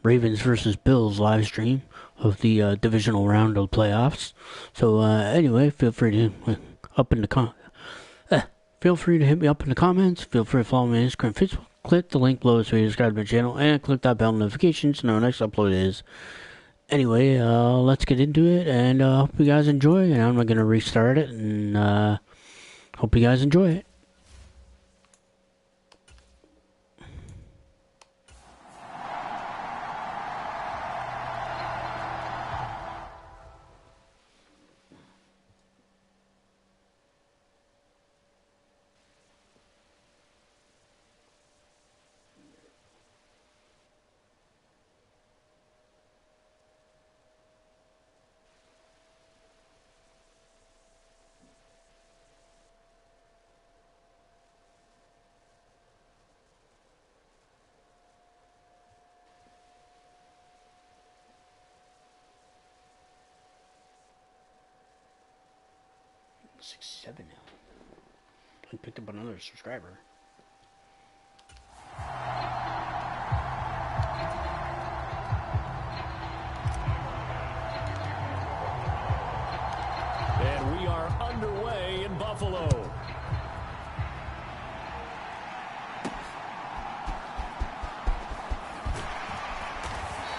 Ravens versus Bills live stream of the divisional round of playoffs. So anyway, feel free to feel free to hit me up in the comments. Feel free to follow me on Instagram, Facebook. Click the link below this video, subscribe to my channel, and click that bell notification to know when our next upload is. Anyway, let's get into it, and hope you guys enjoy. And I'm going to restart it, and hope you guys enjoy it. Seven now. I picked up another subscriber. And we are underway in Buffalo.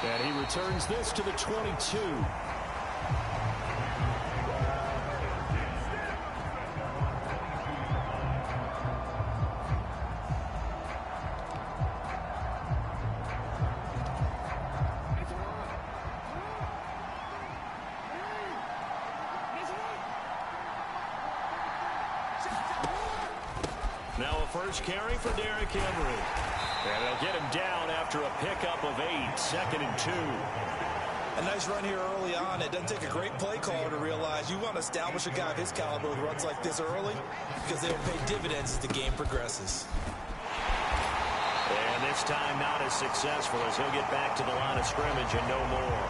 And he returns this to the 22. Now a first carry for Derrick Henry. And they'll get him down after a pickup of 8, 2nd and 2. A nice run here early on. It doesn't take a great play caller to realize you want to establish a guy of his caliber with runs like this early because they will pay dividends as the game progresses. And this time not as successful as he'll get back to the line of scrimmage and no more.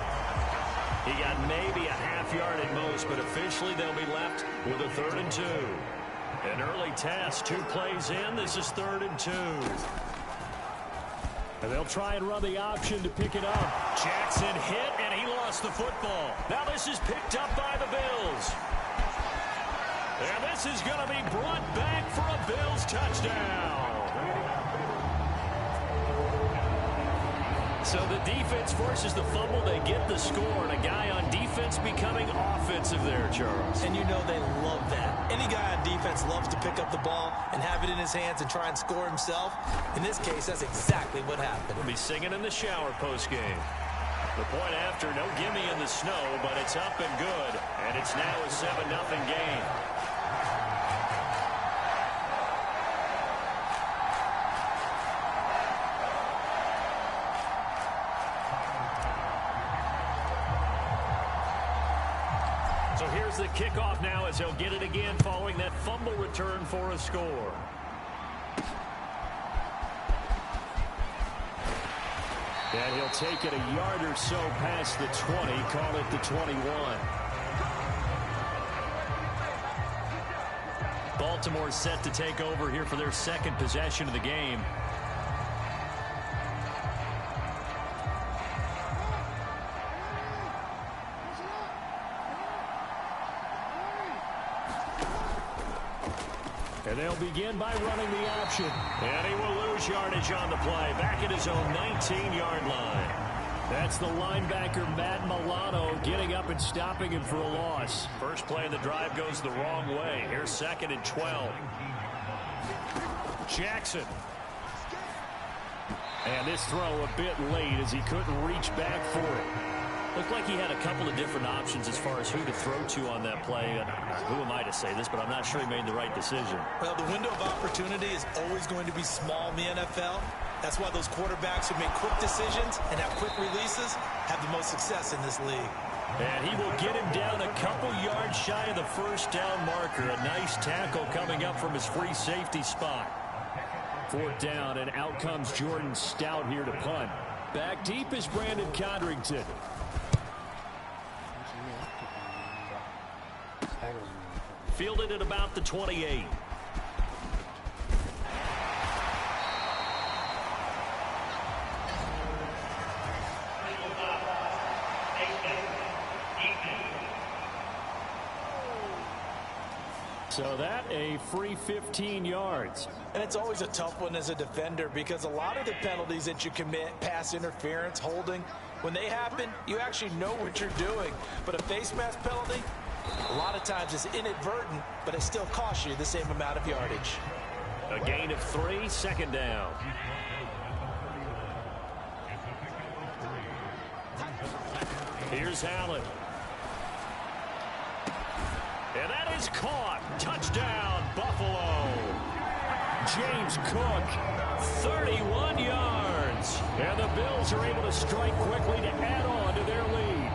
He got maybe a half yard at most, but officially they'll be left with a 3rd and 2. An early test, 2 plays in. This is 3rd and 2. And they'll try and run the option to pick it up. Jackson hit, and he lost the football. Now this is picked up by the Bills. And this is going to be brought back for a Bills touchdown. So the defense forces the fumble. They get the score, and a guy on defense becoming offensive there, Charles. And you know they love that. Any guy on defense loves to pick up the ball and have it in his hands and try and score himself. In this case, that's exactly what happened. We'll be singing in the shower postgame. The point after, no gimme in the snow, but it's up and good. And it's now a 7-0 game. So here's the kickoff now as he'll get it again following that fumble return for a score. And he'll take it a yard or so past the 20, call it the 21. Baltimore set to take over here for their 2nd possession of the game. And they'll begin by running the option. And he will lose yardage on the play. Back at his own 19-yard line. That's the linebacker, Matt Milano, getting up and stopping him for a loss. First play of the drive goes the wrong way. Here's 2nd and 12. Jackson. And this throw a bit late as he couldn't reach back for it. Looked like he had a couple of different options as far as who to throw to on that play. Who am I to say this, but I'm not sure he made the right decision. Well, the window of opportunity is always going to be small in the NFL. That's why those quarterbacks who make quick decisions and have quick releases have the most success in this league. And he will get him down a couple yards shy of the first down marker. A nice tackle coming up from his free safety spot. 4th down, and out comes Jordan Stout here to punt. Back deep is Brandon Codrington. Fielded at about the 28. So that a free 15 yards. And it's always a tough one as a defender because a lot of the penalties that you commit, pass interference, holding, when they happen, you actually know what you're doing. But a face mask penalty, a lot of times it's inadvertent, but it still costs you the same amount of yardage. A gain of 3, second down. Here's Allen. And that is caught. Touchdown, Buffalo. James Cook, 31 yards. And the Bills are able to strike quickly to add on to their lead.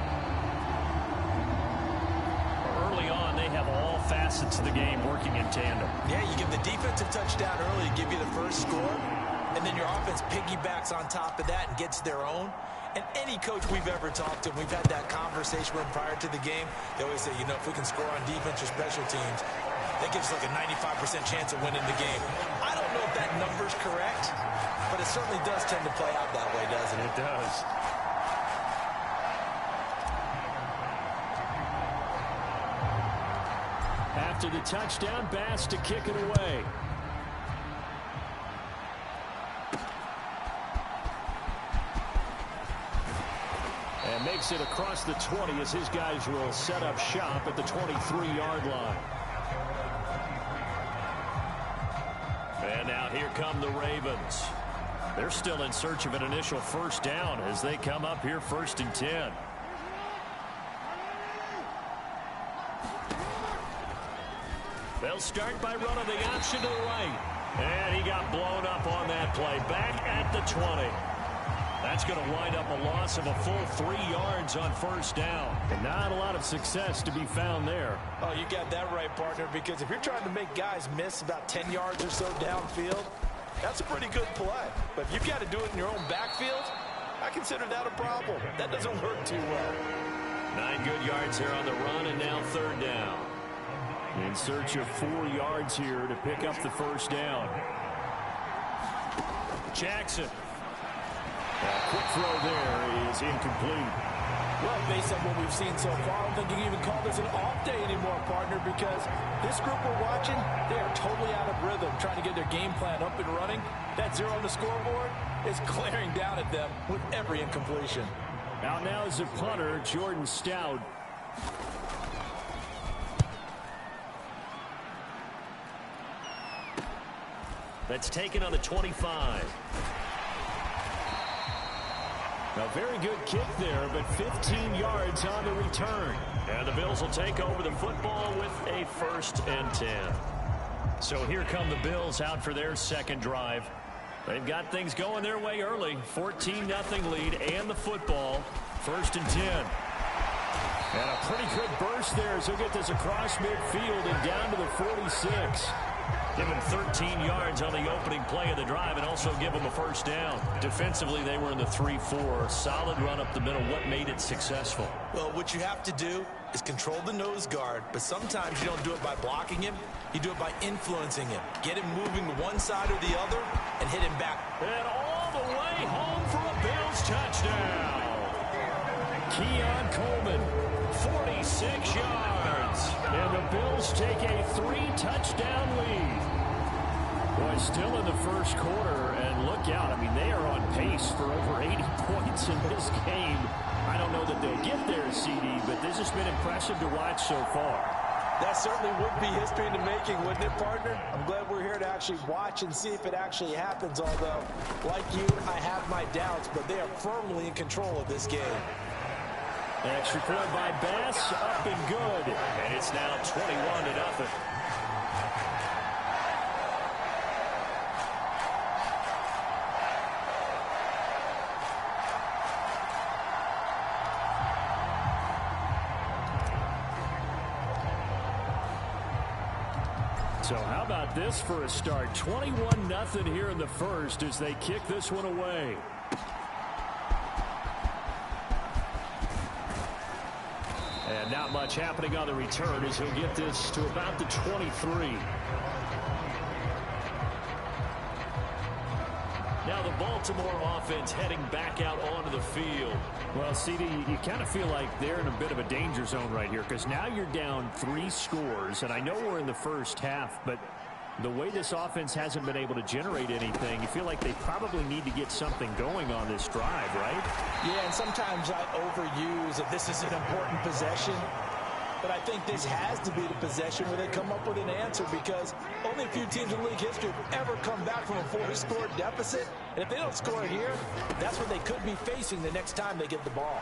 Early on, they have all facets of the game working in tandem. Yeah, you give the defensive touchdown early to give you the first score, and then your offense piggybacks on top of that and gets their own. And any coach we've ever talked to, we've had that conversation with them prior to the game. They always say, you know, if we can score on defense or special teams, that gives us like a 95% chance of winning the game. I don't know if that number's correct, but it certainly does tend to play out that way, doesn't it? It does. After the touchdown, Bass to kick it away. And makes it across the 20 as his guys will set up shop at the 23-yard line. And now here come the Ravens. They're still in search of an initial first down as they come up here 1st and 10. They'll start by running the option to the right. And he got blown up on that play. Back at the 20. That's going to wind up a loss of a full 3 yards on first down. And not a lot of success to be found there. Oh, you got that right, partner, because if you're trying to make guys miss about 10 yards or so downfield, that's a pretty good play. But if you've got to do it in your own backfield, I consider that a problem. That doesn't work too well. 9 good yards here on the run, and now 3rd down. In search of 4 yards here to pick up the first down. Jackson. A quick throw there is incomplete. Well, based on what we've seen so far, I don't think you can even call this an off day anymore, partner, because this group we're watching, they are totally out of rhythm, trying to get their game plan up and running. That 0 on the scoreboard is glaring down at them with every incompletion. Out now is the punter, Jordan Stout. That's taken on the 25. A very good kick there, but 15 yards on the return. And the Bills will take over the football with a 1st and 10. So here come the Bills out for their second drive. They've got things going their way early. 14-0 lead and the football. 1st and 10. And a pretty good burst there as he'll get this across midfield and down to the 46. Give him 13 yards on the opening play of the drive and also give him a first down. Defensively, they were in the 3-4. Solid run up the middle. What made it successful? Well, what you have to do is control the nose guard, but sometimes you don't do it by blocking him. You do it by influencing him. Get him moving to one side or the other and hit him back. And all the way home for a Bills touchdown. Keon Coleman, 46 yards. And the Bills take a 3-touchdown lead. Boy, still in the first quarter, and look out. I mean, they are on pace for over 80 points in this game. I don't know that they'll get there, CD, but this has been impressive to watch so far. That certainly would be history in the making, wouldn't it, partner? I'm glad we're here to actually watch and see if it actually happens, although, like you, I have my doubts, but they are firmly in control of this game. Extra point by Bass, up and good. And it's now 21-0. So how about this for a start? 21-0 here in the first as they kick this one away. And not much happening on the return as he'll get this to about the 23. Now the Baltimore offense heading back out onto the field. Well, CD, you kind of feel like they're in a bit of a danger zone right here because now you're down 3 scores, and I know we're in the first half, but the way this offense hasn't been able to generate anything, you feel like they probably need to get something going on this drive, right? Yeah, and sometimes I overuse that this is an important possession. But I think this has to be the possession where they come up with an answer because only a few teams in league history have ever come back from a 4-score deficit. And if they don't score here, that's what they could be facing the next time they get the ball.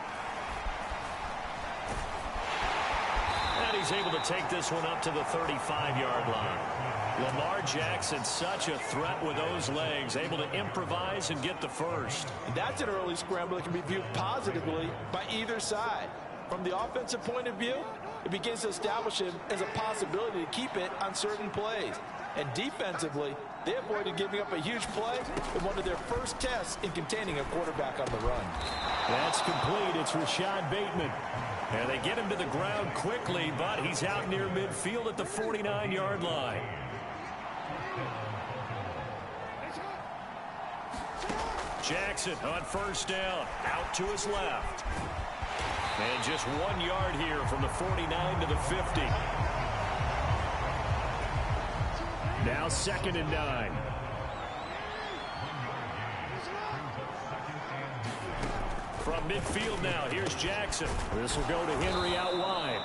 And he's able to take this one up to the 35-yard line. Lamar Jackson, such a threat with those legs, able to improvise and get the first. And that's an early scramble that can be viewed positively by either side. From the offensive point of view, it begins to establish him as a possibility to keep it on certain plays. And defensively, they avoided giving up a huge play in one of their first tests in containing a quarterback on the run. That's complete. It's Rashad Bateman. And they get him to the ground quickly, but he's out near midfield at the 49-yard line. Jackson on first down, out to his left. And just 1 yard here from the 49 to the 50. Now 2nd and 9. From midfield now, here's Jackson. This will go to Henry out wide.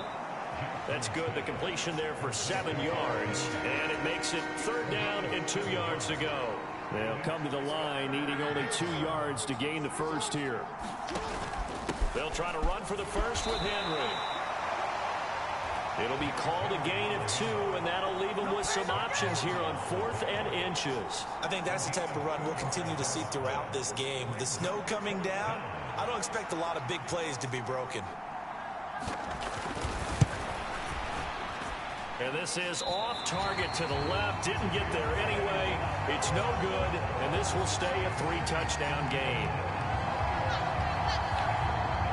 That's good. The completion there for 7 yards. And it makes it 3rd down and 2 yards to go. They'll come to the line, needing only 2 yards to gain the first here. They'll try to run for the first with Henry. It'll be called a gain of 2, and that'll leave them with some options here on 4th and inches. I think that's the type of run we'll continue to see throughout this game. With the snow coming down, I don't expect a lot of big plays to be broken. And this is off target to the left. Didn't get there anyway. It's no good, and this will stay a 3-touchdown game.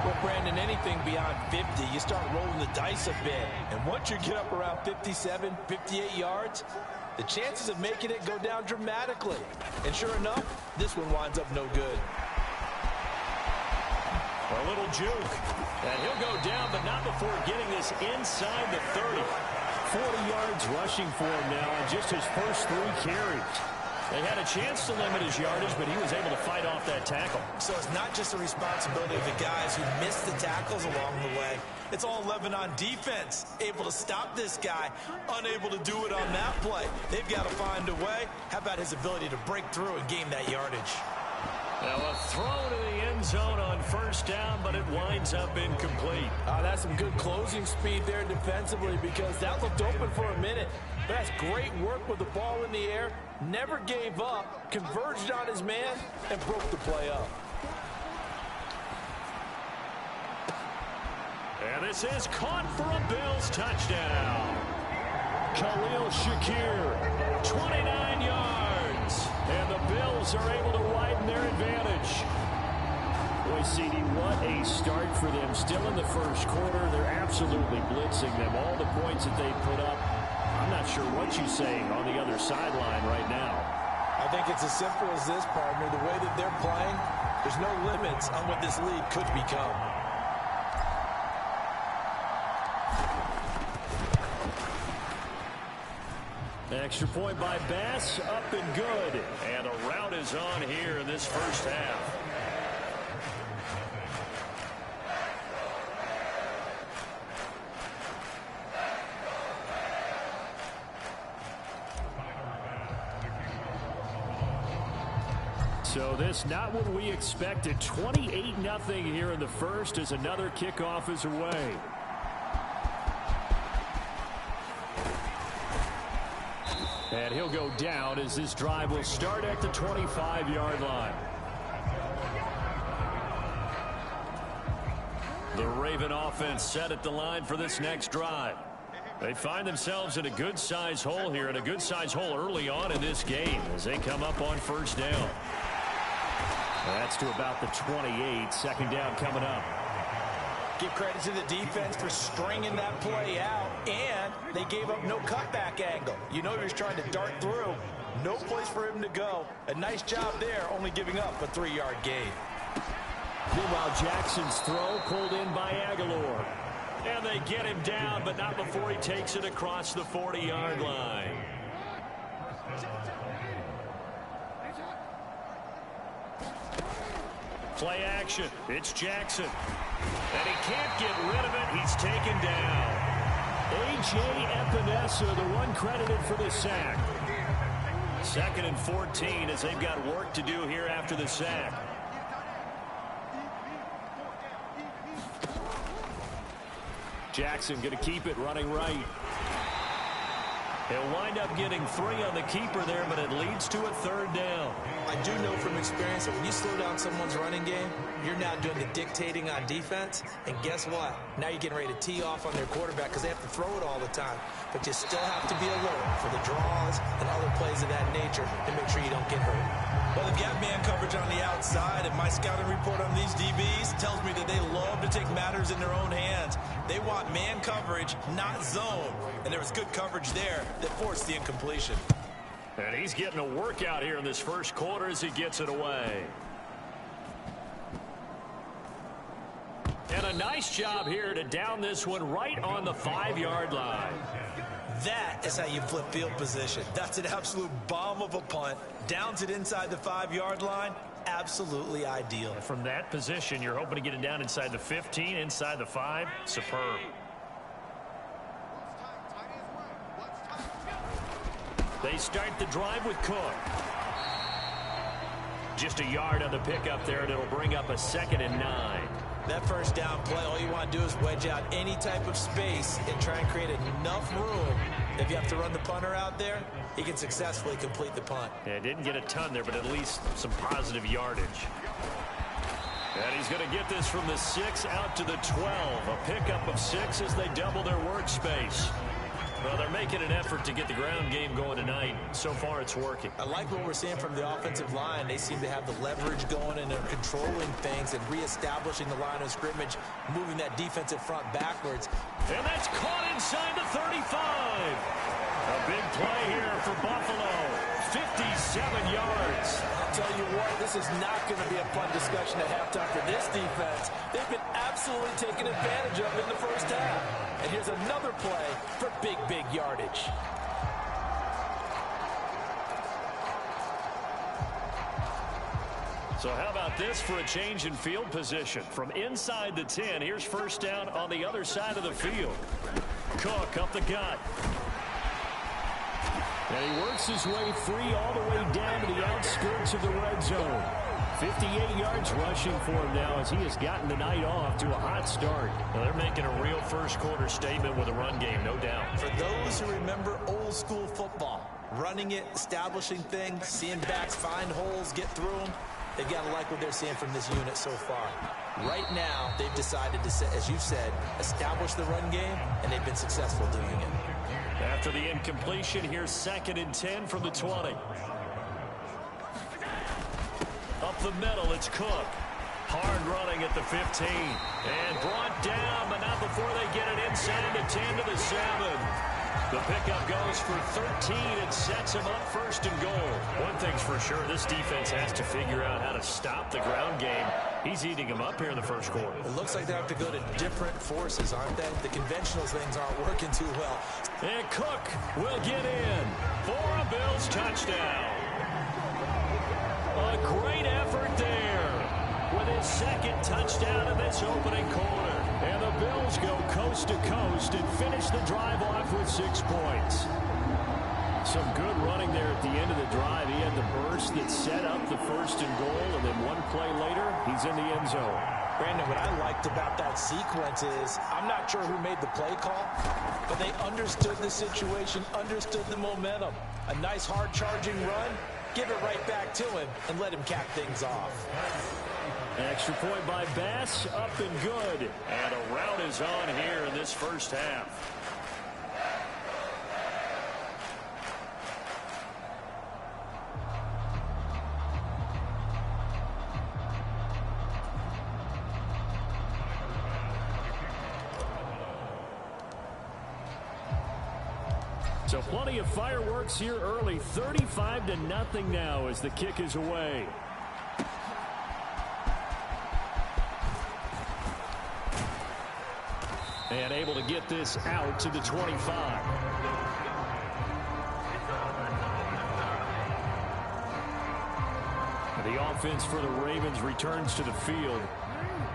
Well, Brandon, anything beyond 50, you start rolling the dice a bit. And once you get up around 57, 58 yards, the chances of making it go down dramatically. And sure enough, this one winds up no good. A little juke. And he'll go down, but not before getting this inside the 30. 40 yards rushing for him now on just his first 3 carries. They had a chance to limit his yardage, but he was able to fight off that tackle. So it's not just the responsibility of the guys who missed the tackles along the way. It's all 11 on defense, able to stop this guy, unable to do it on that play. They've got to find a way. How about his ability to break through and gain that yardage? Now a throw to the end zone on first down, but it winds up incomplete. That's some good closing speed there defensively because that looked open for a minute. But that's great work with the ball in the air. Never gave up, converged on his man, and broke the play up. And this is caught for a Bills touchdown. Khalil Shakir, 29 yards. And the Bills are able to widen their advantage. Boy, CD, what a start for them. Still in the first quarter, they're absolutely blitzing them. All the points that they put up, I'm not sure what you say on the other sideline right now. I think it's as simple as this, partner. The way that they're playing, there's no limits on what this league could become. Extra point by Bass, up and good. And a rout is on here in this first half. So this not what we expected. 28-0 here in the first as another kickoff is away. And he'll go down as this drive will start at the 25-yard line. The Raven offense set at the line for this next drive. They find themselves in a good-sized hole here, and a good-sized hole early on in this game as they come up on first down. That's to about the 28. Second down coming up. Give credit to the defense for stringing that play out, and they gave up no cutback angle. You know he was trying to dart through. No place for him to go. A nice job there, only giving up a 3-yard gain. Meanwhile, Jackson's throw pulled in by Aguilar. And they get him down, but not before he takes it across the 40-yard line. Play action. It's Jackson. And he can't get rid of it. He's taken down. A.J. Epinesa, the one credited for the sack. 2nd and 14 as they've got work to do here after the sack. Jackson going to keep it running right. He'll wind up getting 3 on the keeper there, but it leads to a 3rd down. I do know from experience that when you slow down someone's running game, you're now doing the dictating on defense. And guess what? Now you're getting ready to tee off on their quarterback because they have to throw it all the time. But you still have to be alert for the draws and other plays of that nature to make sure you don't get hurt. Well, they've got man coverage on the outside, and my scouting report on these DBs tells me that they love to take matters in their own hands. They want man coverage, not zone. And there was good coverage there that forced the incompletion. And he's getting a workout here in this first quarter as he gets it away. And a nice job here to down this one right on the 5-yard line. That is how you flip field position. That's an absolute bomb of a punt. Downs it inside the 5-yard line. Absolutely ideal. From that position, you're hoping to get it down inside the 15, inside the 5. Superb. They start the drive with Cook. Just a yard on the pickup there, and it'll bring up a 2nd and 9. That first down play, all you want to do is wedge out any type of space and try and create enough room. If you have to run the punter out there, he can successfully complete the punt. Yeah, didn't get a ton there, but at least some positive yardage. And he's going to get this from the 6 out to the 12. A pickup of 6 as they double their workspace. Well, they're making an effort to get the ground game going tonight. So far, it's working. I like what we're seeing from the offensive line. They seem to have the leverage going, and they're controlling things and reestablishing the line of scrimmage, moving that defensive front backwards. And that's caught inside the 35. A big play here for Buffalo. 57 yards. I'll tell you what, this is not going to be a fun discussion at halftime for this defense. They've been absolutely taken advantage of in the first half. And here's another play for big yardage. So how about this for a change in field position? From inside the 10, here's first down on the other side of the field. Cook up the gut. And he works his way free all the way down to the outskirts of the red zone. 58 yards rushing for him now as he has gotten the night off to a hot start. Now they're making a real first quarter statement with a run game, no doubt. For those who remember old school football, running it, establishing things, seeing backs find holes, get through them, they've got to like what they're seeing from this unit so far. Right now, they've decided to, as you said, establish the run game, and they've been successful doing it. After the incompletion, here's 2nd and 10 from the 20. Up the middle, it's Cook. Hard running at the 15. And brought down, but not before they get it inside the 10 to the 7. The pickup goes for 13 and sets him up 1st and goal. One thing's for sure, this defense has to figure out how to stop the ground game. He's eating them up here in the first quarter. It looks like they have to go to different forces, aren't they? The conventional things aren't working too well. And Cook will get in for a Bills touchdown. A great effort there with his 2nd touchdown in this opening quarter. And the Bills go coast to coast and finish the drive off with 6 points. Some good running there at the end of the drive. He had the burst that set up the 1st and goal, and then one play later, he's in the end zone. Brandon, what I liked about that sequence is, I'm not sure who made the play call, but they understood the situation, understood the momentum. A nice hard charging run, give it right back to him, and let him cap things off. Extra point by Bass, up and good. And a rout is on here in this first half. So plenty of fireworks here early. 35-0 now as the kick is away. And able to get this out to the 25. The offense for the Ravens returns to the field.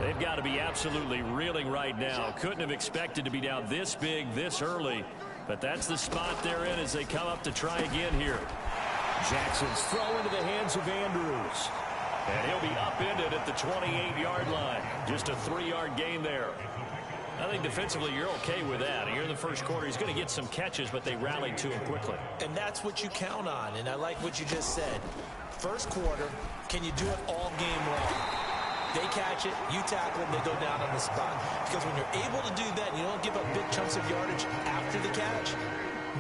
They've got to be absolutely reeling right now. Couldn't have expected to be down this big, this early. But that's the spot they're in as they come up to try again here. Jackson's throw into the hands of Andrews. And he'll be upended at the 28-yard line. Just a 3-yard gain there. I think defensively you're okay with that. Here in the first quarter, he's going to get some catches, but they rallied to him quickly. And that's what you count on, and I like what you just said. First quarter, can you do it all game long? They catch it, you tackle them, they go down on the spot. Because when you're able to do that, and you don't give up big chunks of yardage after the catch,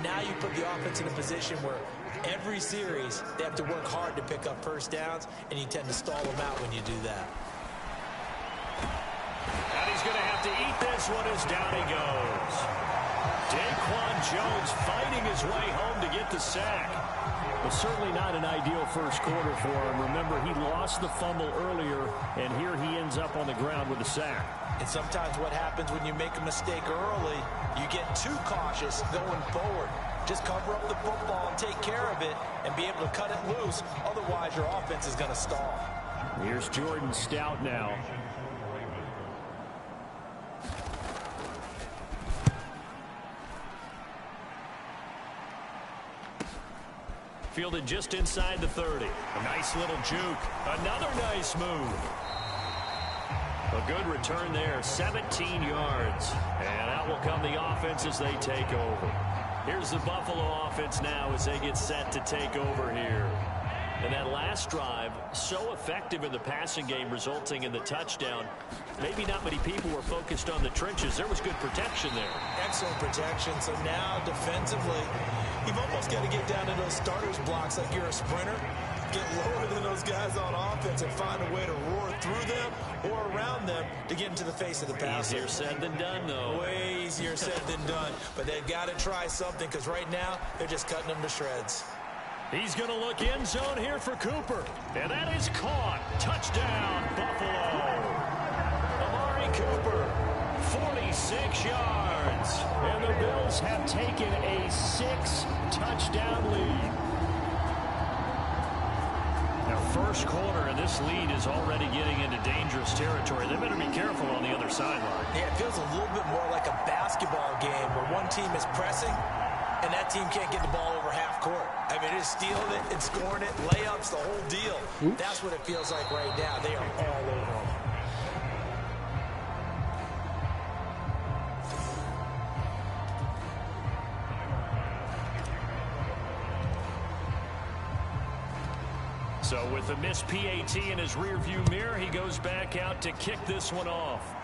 now you put the offense in a position where every series they have to work hard to pick up first downs, and you tend to stall them out when you do that. And he's going to have to eat this one as down he goes. Daquan Jones fighting his way home to get the sack. Well, certainly not an ideal first quarter for him. Remember, he lost the fumble earlier, and here he ends up on the ground with a sack. And sometimes what happens when you make a mistake early, you get too cautious going forward. Just cover up the football and take care of it and be able to cut it loose. Otherwise, your offense is going to stall. Here's Jordan Stout now. Fielded just inside the 30. A nice little juke. Another nice move. A good return there. 17 yards. And out will come the offense as they take over. Here's the Buffalo offense now as they get set to take over here. And that last drive, so effective in the passing game, resulting in the touchdown. Maybe not many people were focused on the trenches. There was good protection there. Excellent protection. So now defensively, you've almost got to get down to those starters blocks like you're a sprinter. Get lower than those guys on offense and find a way to roar through them or around them to get into the face of the passer. Easier said than done, though. Way easier said than done. But they've got to try something because right now they're just cutting them to shreds. He's going to look end zone here for Cooper. And that is caught. Touchdown, Buffalo. Amari Cooper, 46 yards. And the Bills have taken a 6-touchdown lead. Now, first quarter, and this lead is already getting into dangerous territory. They better be careful on the other sideline. Yeah, it feels a little bit more like a basketball game where one team is pressing and that team can't get the ball over half court. I mean, just stealing it and scoring it, layups, the whole deal. Oops. That's what it feels like right now. They are all over them. So with a missed PAT in his rearview mirror, he goes back out to kick this one off.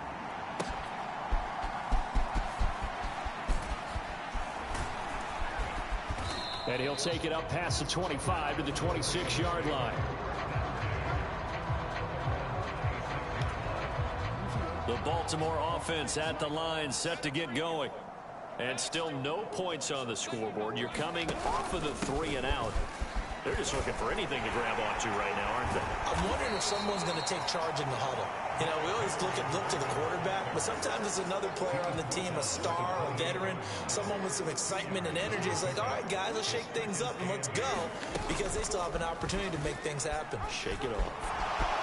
And he'll take it up past the 25 to the 26-yard line. The Baltimore offense at the line, set to get going. And still no points on the scoreboard. You're coming off of the 3 and out. They're just looking for anything to grab onto right now, aren't they? I'm wondering if someone's going to take charge in the huddle. You know, we always look to the quarterback, but sometimes it's another player on the team, a star, a veteran, someone with some excitement and energy. It's like, all right, guys, let's shake things up and let's go, because they still have an opportunity to make things happen. Shake it off.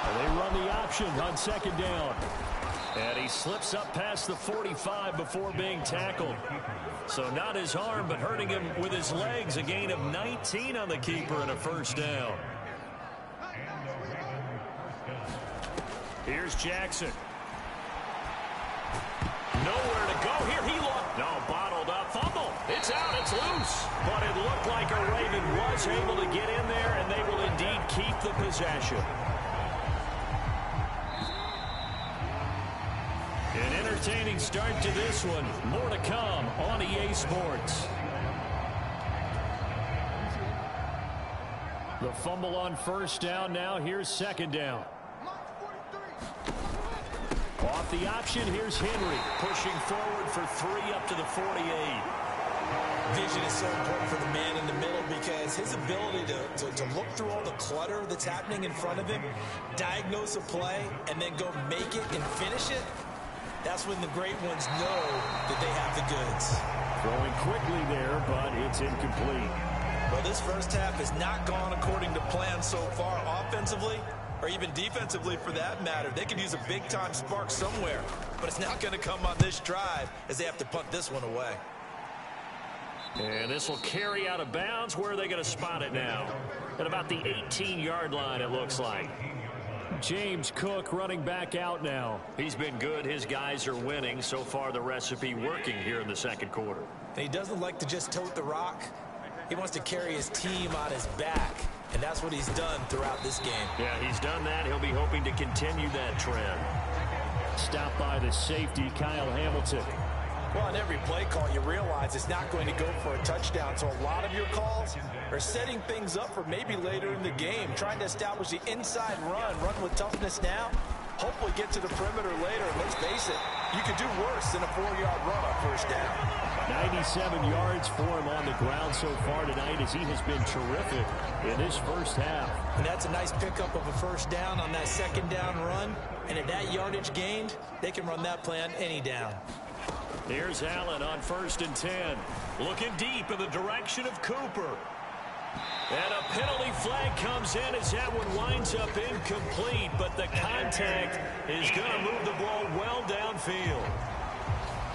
And they run the option on second down. And he slips up past the 45 before being tackled. So not his arm, but hurting him with his legs. A gain of 19 on the keeper and a first down. Here's Jackson. Nowhere to go here. He looked. No, bottled up. Fumble. It's out. It's loose. But it looked like a Raven was able to get in there, and they will indeed keep the possession. An entertaining start to this one. More to come on EA Sports. The fumble on first down now. Here's second down. Off the option, here's Henry. Pushing forward for 3 up to the 48. Vision is so important for the man in the middle because his ability to look through all the clutter that's happening in front of him, diagnose a play, and then go make it and finish it, That's when the great ones know that they have the goods. Throwing quickly there, but it's incomplete. Well, this first half has not gone according to plan so far offensively, or even defensively for that matter. They could use a big-time spark somewhere, but it's not going to come on this drive as they have to punt this one away. And this will carry out of bounds. Where are they going to spot it now? At about the 18-yard line, it looks like. James Cook running back out now. He's been good. His guys are winning. So far, the recipe working here in the second quarter. And he doesn't like to just tote the rock. He wants to carry his team on his back, and that's what he's done throughout this game. Yeah, he's done that. He'll be hoping to continue that trend. Stopped by the safety, Kyle Hamilton. Well, on every play call, you realize it's not going to go for a touchdown, so a lot of your calls are setting things up for maybe later in the game, trying to establish the inside run with toughness now, hopefully get to the perimeter later. And let's face it, you could do worse than a 4-yard run on first down. 97 yards for him on the ground so far tonight as he has been terrific in this first half. And that's a nice pickup of a first down on that second down run. And at that yardage gained, they can run that play on any down. Here's Allen on 1st and 10. Looking deep in the direction of Cooper. And a penalty flag comes in as that one winds up incomplete, but the contact is going to move the ball well downfield.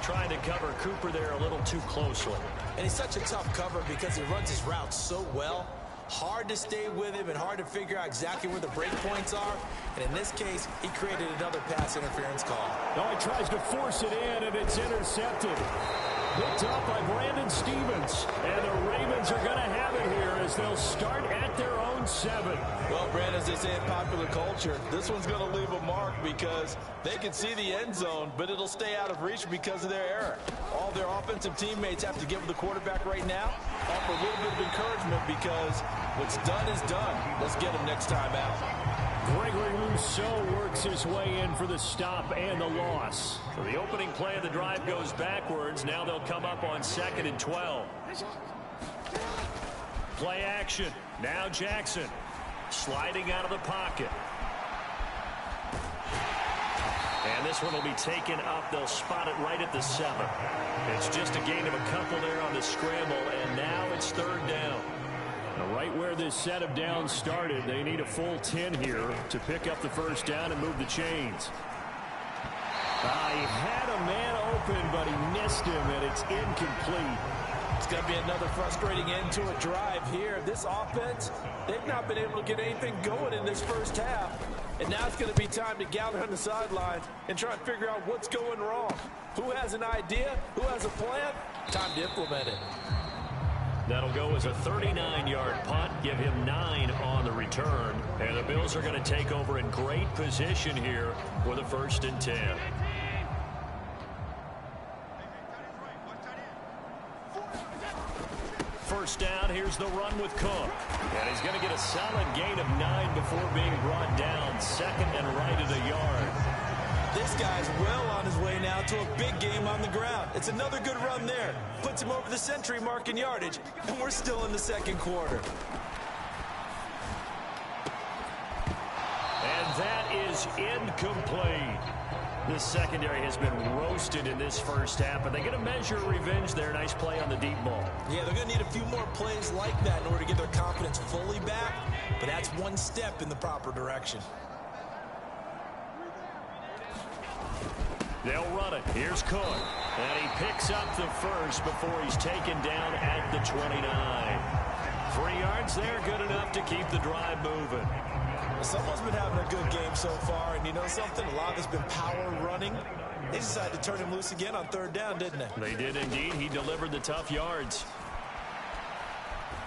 Trying to cover Cooper there a little too closely. And he's such a tough cover because he runs his routes so well. Hard to stay with him and hard to figure out exactly where the break points are. And in this case, he created another pass interference call. No, he tries to force it in, and it's intercepted. Picked up by Brandon Stevens. And the Ravens are going to have it here as they'll start at their own 7. Well, Brandon, as they say in popular culture, this one's going to leave a mark because they can see the end zone, but it'll stay out of reach because of their error. All their offensive teammates have to give the quarterback right now offer a little bit of encouragement because what's done is done. Let's get him next time out. Gregory Rousseau works his way in for the stop and the loss. So the opening play of the drive goes backwards. Now they'll come up on 2nd and 12. Play action. Now Jackson sliding out of the pocket. And this one will be taken up. They'll spot it right at the 7. It's just a gain of a couple there on the scramble, and now it's 3rd down. Now right where this set of downs started, they need a full 10 here to pick up the first down and move the chains. He had a man open, but he missed him, and it's incomplete. It's going to be another frustrating end to a drive here. This offense, they've not been able to get anything going in this first half. And now it's going to be time to gather on the sidelines and try and figure out what's going wrong. Who has an idea? Who has a plan? Time to implement it. That'll go as a 39-yard punt, give him 9 on the return. And the Bills are going to take over in great position here for the 1st and 10. First down, here's the run with Cook. And he's going to get a solid gain of 9 before being brought down. 2nd and right at a yard. This guy's well on his way now to a big game on the ground. It's another good run there. Puts him over the century mark in yardage, and we're still in the second quarter. And that is incomplete. The secondary has been roasted in this first half, but they get a measure of revenge there. Nice play on the deep ball. Yeah, they're going to need a few more plays like that in order to get their confidence fully back, but that's one step in the proper direction. They'll run it. Here's Cook. And he picks up the first before he's taken down at the 29. 3 yards there, good enough to keep the drive moving. Someone's been having a good game so far, and you know something? A lot of it's been power running. They decided to turn him loose again on 3rd down, didn't they? They did indeed. He delivered the tough yards.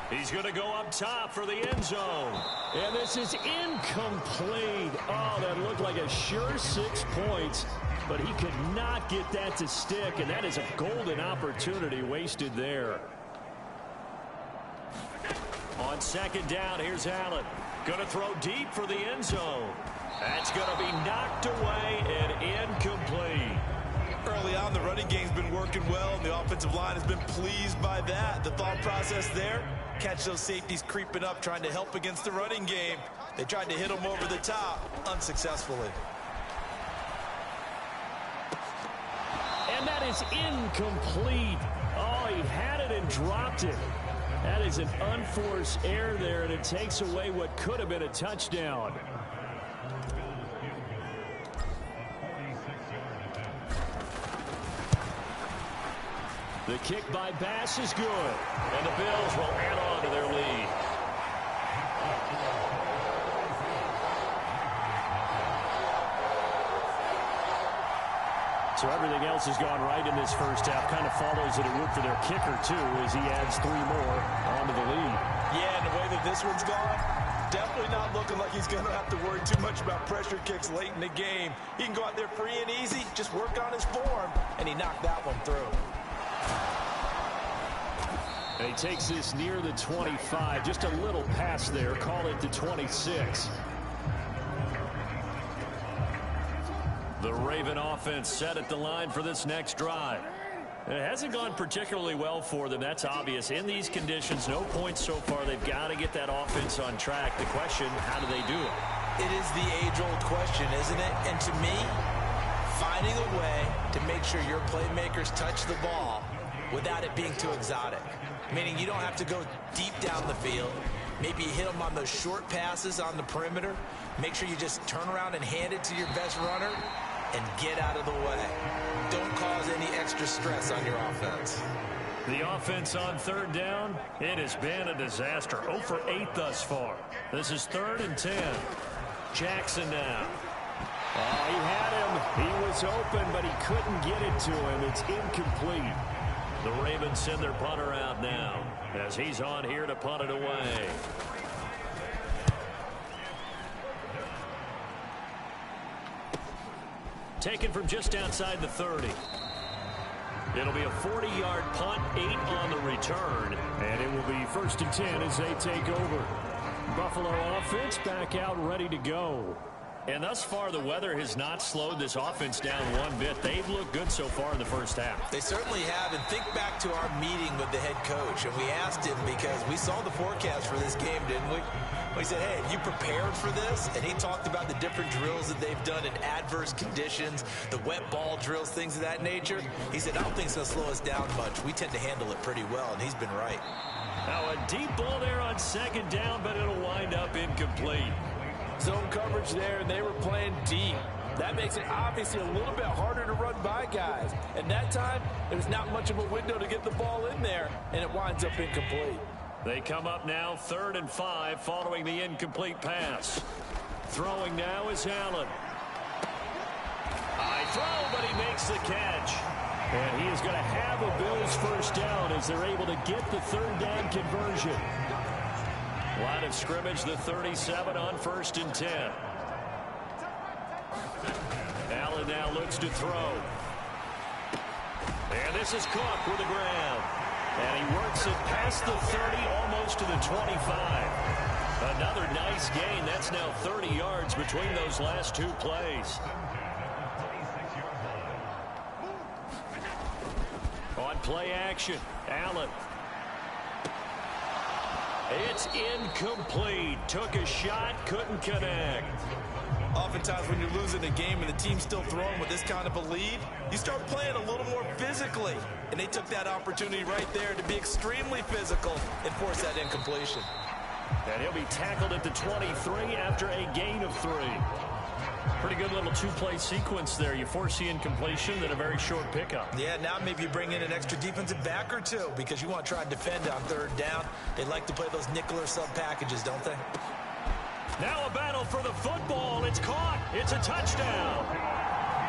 He's going to go up top for the end zone. And this is incomplete. Oh, that looked like a sure 6 points. But he could not get that to stick, and that is a golden opportunity wasted there. On 2nd down, here's Allen. Going to throw deep for the end zone. That's going to be knocked away and incomplete. Early on, the running game's been working well, and the offensive line has been pleased by that. The thought process there, catch those safeties creeping up, trying to help against the running game. They tried to hit them over the top, unsuccessfully. And that is incomplete. Oh, he had it and dropped it. That is an unforced error there, and it takes away what could have been a touchdown. The kick by Bass is good, and the Bills will add on to their lead. So everything else has gone right in this first half. Kind of follows it a route for their kicker, too, as he adds 3 more onto the lead. Yeah, and the way that this one's gone, definitely not looking like he's going to have to worry too much about pressure kicks late in the game. He can go out there free and easy, just work on his form, and he knocked that one through. And he takes this near the 25. Just a little pass there. Call it the 26. The Raven offense set at the line for this next drive. It hasn't gone particularly well for them. That's obvious. In these conditions, no points so far. They've got to get that offense on track. The question, how do they do it? It is the age-old question, isn't it? And to me, finding a way to make sure your playmakers touch the ball without it being too exotic. Meaning you don't have to go deep down the field. Maybe you hit them on those short passes on the perimeter. Make sure you just turn around and hand it to your best runner and get out of the way. Don't cause any extra stress on your offense. The offense on third down, it has been a disaster. 0 for 8 thus far. This is 3rd and 10. Jackson now. Oh, he had him. He was open, but he couldn't get it to him. It's incomplete. The Ravens send their punter out now as he's on here to punt it away. Taken from just outside the 30. It'll be a 40-yard punt, 8 on the return, and it will be 1st and 10 as they take over. Buffalo offense back out ready to go. And thus far, the weather has not slowed this offense down one bit. They've looked good so far in the first half. They certainly have. And think back to our meeting with the head coach. And we asked him because we saw the forecast for this game, didn't we? We said, hey, have you prepared for this? And he talked about the different drills that they've done in adverse conditions, the wet ball drills, things of that nature. He said, I don't think it's going to slow us down much. We tend to handle it pretty well, and he's been right. Now a deep ball there on 2nd down, but it'll wind up incomplete. Zone coverage there, and they were playing deep. That makes it obviously a little bit harder to run by guys. And that time, there's not much of a window to get the ball in there, and it winds up incomplete. They come up now 3rd and 5 following the incomplete pass. Throwing now is Allen. High throw, but he makes the catch. And he is going to have a Bills first down as they're able to get the 3rd down conversion. Line of scrimmage, the 37 on 1st and 10. Allen now looks to throw. And this is caught for the ground. And he works it past the 30, almost to the 25. Another nice gain. That's now 30 yards between those last 2 plays. On play action, Allen. It's incomplete. Took a shot, couldn't connect. Oftentimes when you're losing a game and the team's still throwing with this kind of a lead, you start playing a little more physically. And they took that opportunity right there to be extremely physical and force that incompletion. And he'll be tackled at the 23 after a gain of 3. Pretty good little 2-play sequence there. You force the incompletion, then a very short pickup. Yeah, now maybe you bring in an extra defensive back or 2 because you want to try and defend on 3rd down. They like to play those nickel or sub packages, don't they? Now a battle for the football. It's caught. It's a touchdown.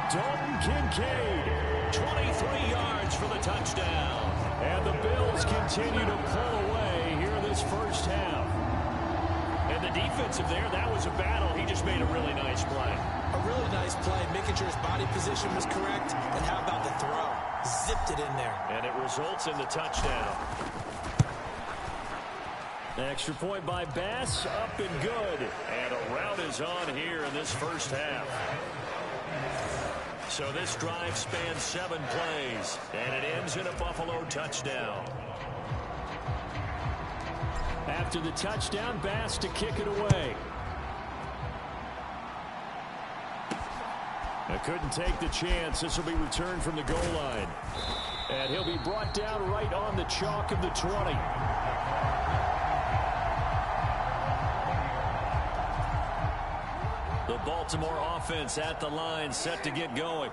Dalton Kincaid, 23 yards for the touchdown. And the Bills continue to pull away here in this first half. And the defensive there, that was a battle. He just made a really nice play. A really nice play, making sure his body position was correct. And how about the throw? Zipped it in there. And it results in the touchdown. Extra point by Bass, up and good. And a rout is on here in this first half. So this drive spans 7 plays, and it ends in a Buffalo touchdown. After the touchdown, Bass to kick it away. I couldn't take the chance. This will be returned from the goal line. And he'll be brought down right on the chalk of the 20. The Baltimore offense at the line, set to get going.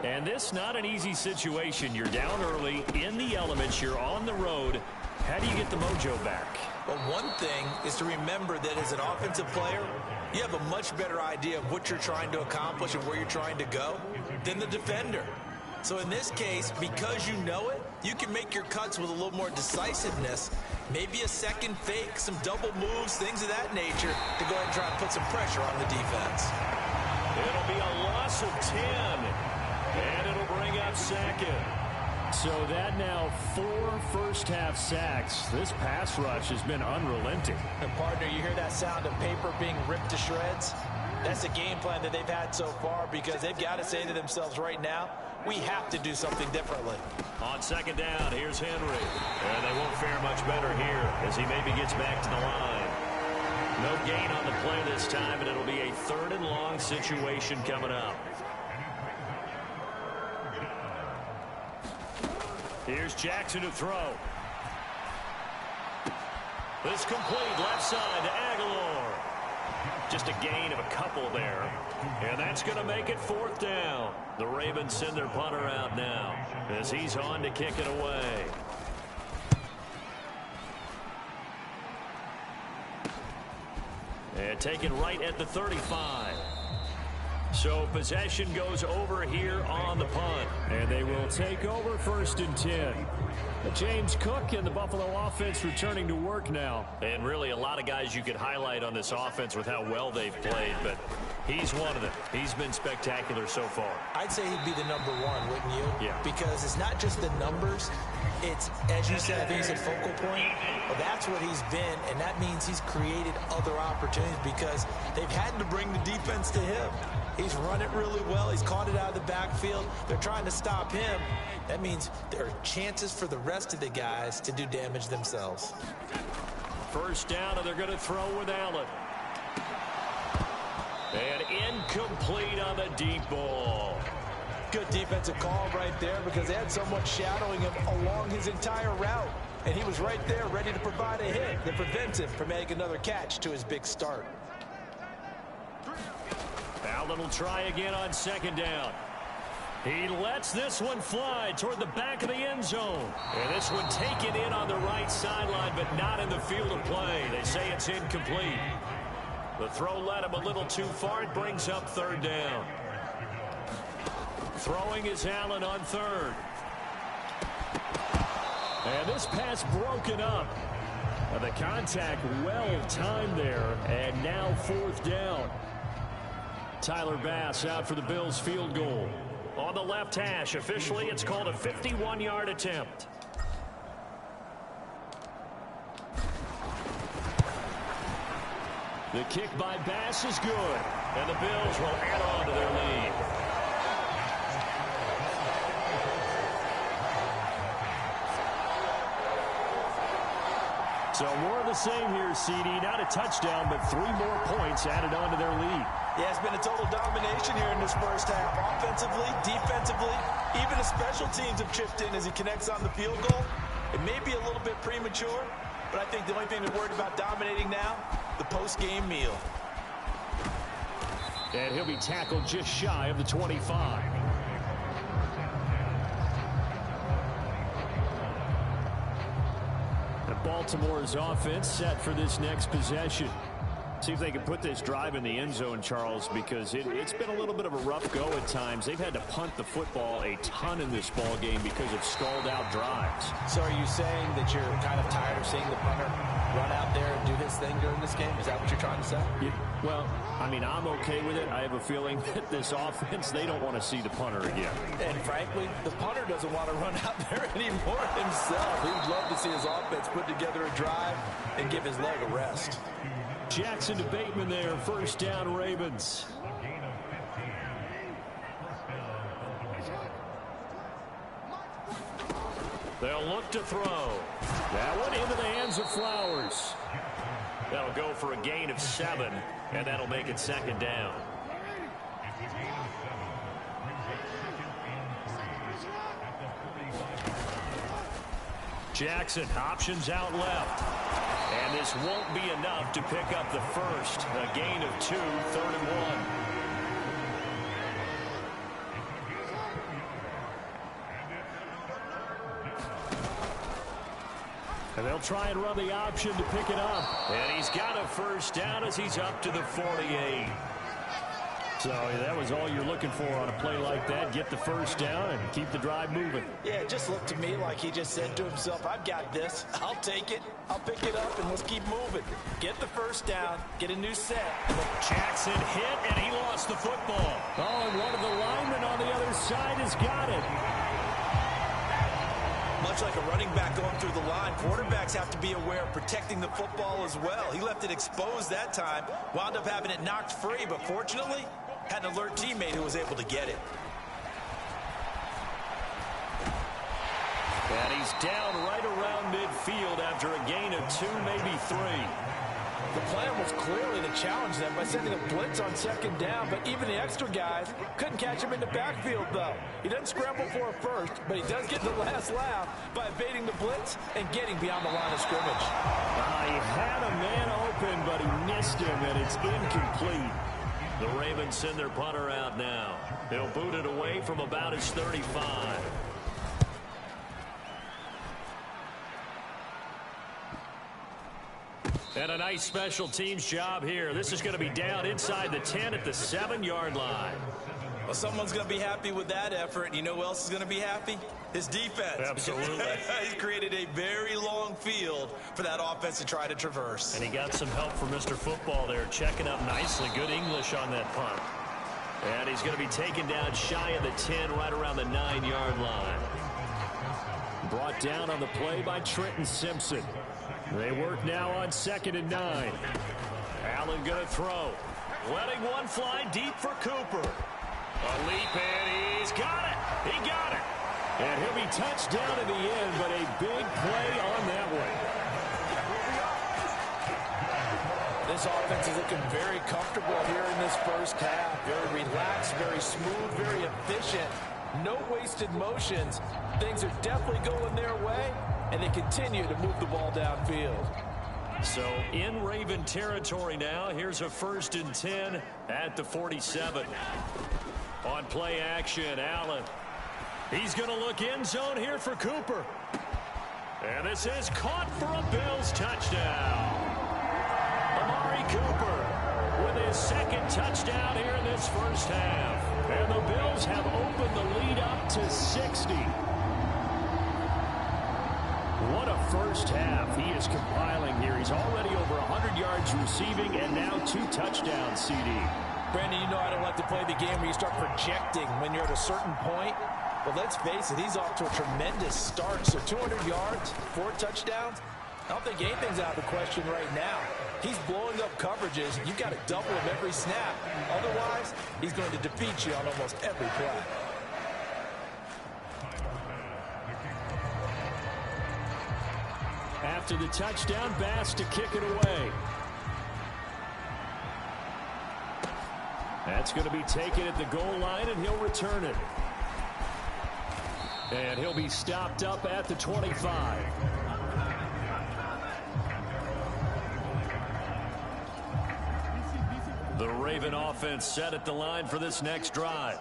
And this not an easy situation. You're down early, in the elements, you're on the road. How do you get the mojo back? Well, one thing is to remember that as an offensive player, you have a much better idea of what you're trying to accomplish and where you're trying to go than the defender. So in this case, because you know it, you can make your cuts with a little more decisiveness, maybe a second fake, some double moves, things of that nature, to go ahead and try and put some pressure on the defense. It'll be a loss of 10, and it'll bring up second. So that now 4 first-half sacks. This pass rush has been unrelenting. And partner, you hear that sound of paper being ripped to shreds? That's the game plan that they've had so far, because they've got to say to themselves right now, we have to do something differently. On second down, here's Henry. And they won't fare much better here as he maybe gets back to the line. No gain on the play this time, and it'll be a 3rd and long situation coming up. Here's Jackson to throw. This complete left side to Aguilar. Just a gain of a couple there. And that's going to make it 4th down. The Ravens send their punter out now as he's on to kick it away. And taken right at the 35. So possession goes over here on the punt. And they will take over 1st and 10. James Cook and the Buffalo offense returning to work now. And really a lot of guys you could highlight on this offense with how well they've played, but he's one of them. He's been spectacular so far. I'd say he'd be the number 1, wouldn't you? Yeah. Because it's not just the numbers. It's, as you said, I think it's a focal point. Well, that's what he's been, and that means he's created other opportunities because they've had to bring the defense to him. He's run it really well. He's caught it out of the backfield. They're trying to stop him. That means there are chances for the rest of the guys to do damage themselves. 1st down, and they're going to throw with Allen. And incomplete on the deep ball. Good defensive call right there because they had someone shadowing him along his entire route. And he was right there ready to provide a hit that prevents him from making another catch to his big start. Allen will try again on 2nd down. He lets this one fly toward the back of the end zone. And this one taken in on the right sideline, but not in the field of play. They say it's incomplete. The throw led him a little too far. It brings up 3rd down. Throwing is Allen on 3rd. And this pass broken up. The contact well timed there. And now 4th down. Tyler Bass out for the Bills field goal. On the left hash, officially it's called a 51-yard attempt. The kick by Bass is good, and the Bills will add on to their lead. So more of the same here, CD. Not a touchdown, but 3 more points added on to their lead. Yeah, it's been a total domination here in this first half. Offensively, defensively, even the special teams have chipped in as he connects on the field goal. It may be a little bit premature, but I think the only thing they're worried about dominating now, the post-game meal. And he'll be tackled just shy of the 25. Baltimore's offense set for this next possession. See if they can put this drive in the end zone, Charles, because it's been a little bit of a rough go at times. They've had to punt the football a ton in this ball game because of stalled-out drives. So are you saying that you're kind of tired of seeing the punter run out there and do his thing during this game? Is that what you're trying to say? Yeah, well, I mean, I'm okay with it. I have a feeling that this offense, they don't want to see the punter again. And frankly, the punter doesn't want to run out there anymore himself. He would love to see his offense put together a drive and give his leg a rest. Jackson to Bateman there, 1st down Ravens. They'll look to throw. That one into the hands of Flowers. That'll go for a gain of 7, and that'll make it 2nd down. Jackson, options out left. And this won't be enough to pick up the first. A gain of 2, 3rd and 1. And they'll try and run the option to pick it up. And he's got a first down as he's up to the 48. So that was all you're looking for on a play like that. Get the first down and keep the drive moving. Yeah, it just looked to me like he just said to himself, I've got this. I'll take it. I'll pick it up, and let's keep moving. Get the first down. Get a new set. Jackson hit, and he lost the football. Oh, and one of the linemen on the other side has got it. Much like a running back going through the line, quarterbacks have to be aware of protecting the football as well. He left it exposed that time, wound up having it knocked free, but fortunately, had an alert teammate who was able to get it. And he's down right around midfield after a gain of 2, maybe 3. The plan was clearly to challenge them by sending a blitz on 2nd down, but even the extra guys couldn't catch him in the backfield, though. He doesn't scramble for a first, but he does get the last laugh by evading the blitz and getting beyond the line of scrimmage. He had a man open, but he missed him, and it's incomplete. The Ravens send their punter out now. He'll boot it away from about his 35. And a nice special teams job here. This is going to be down inside the 10 at the 7-yard line. Well, someone's going to be happy with that effort. And you know who else is going to be happy? His defense. Absolutely. He's created a very long field for that offense to try to traverse. And he got some help from Mr. Football there, checking up nicely. Good English on that punt. And he's going to be taken down shy of the 10, right around the 9-yard line. Brought down on the play by Trenton Simpson. They work now on 2nd and 9. Allen going to throw. Letting one fly deep for Cooper. A leap, and he's got it. He got it. And he'll be touched down in the end, but a big play on that one. This offense is looking very comfortable here in this first half. Very relaxed, very smooth, very efficient. No wasted motions. Things are definitely going their way, and they continue to move the ball downfield. So in Raven territory now. Here's a 1st and 10 at the 47. On play action, Allen. He's going to look end zone here for Cooper. And this is caught for a Bills touchdown. Amari Cooper with his 2nd touchdown here in this first half. And the Bills have opened the lead up to 60. What a first half he is compiling here. He's already over 100 yards receiving and now 2 touchdowns, CD. Brandon, you know I don't like to play the game where you start projecting when you're at a certain point. But let's face it, he's off to a tremendous start. So 200 yards, 4 touchdowns. I don't think anything's out of the question right now. He's blowing up coverages. You've got to double him every snap. Otherwise, he's going to defeat you on almost every play. After the touchdown, Bass to kick it away. That's going to be taken at the goal line, and he'll return it. And he'll be stopped up at the 25. The Raven offense set at the line for this next drive.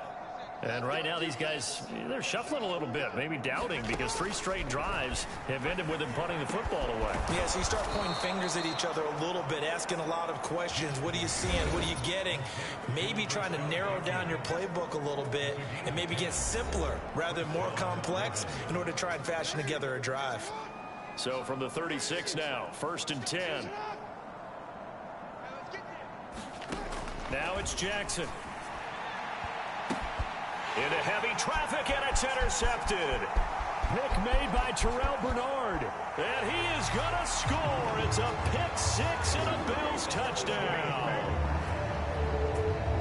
And right now these guys, they're shuffling a little bit, maybe doubting, because 3 straight drives have ended with them punting the football away. Yeah, so you start pointing fingers at each other a little bit, asking a lot of questions. What are you seeing? What are you getting? Maybe trying to narrow down your playbook a little bit and maybe get simpler rather than more complex in order to try and fashion together a drive. So from the 36 now, 1st and 10. Now it's Jackson. Into heavy traffic, and it's intercepted. Pick made by Terrell Bernard. And he is going to score. It's a pick 6 and a Bills touchdown.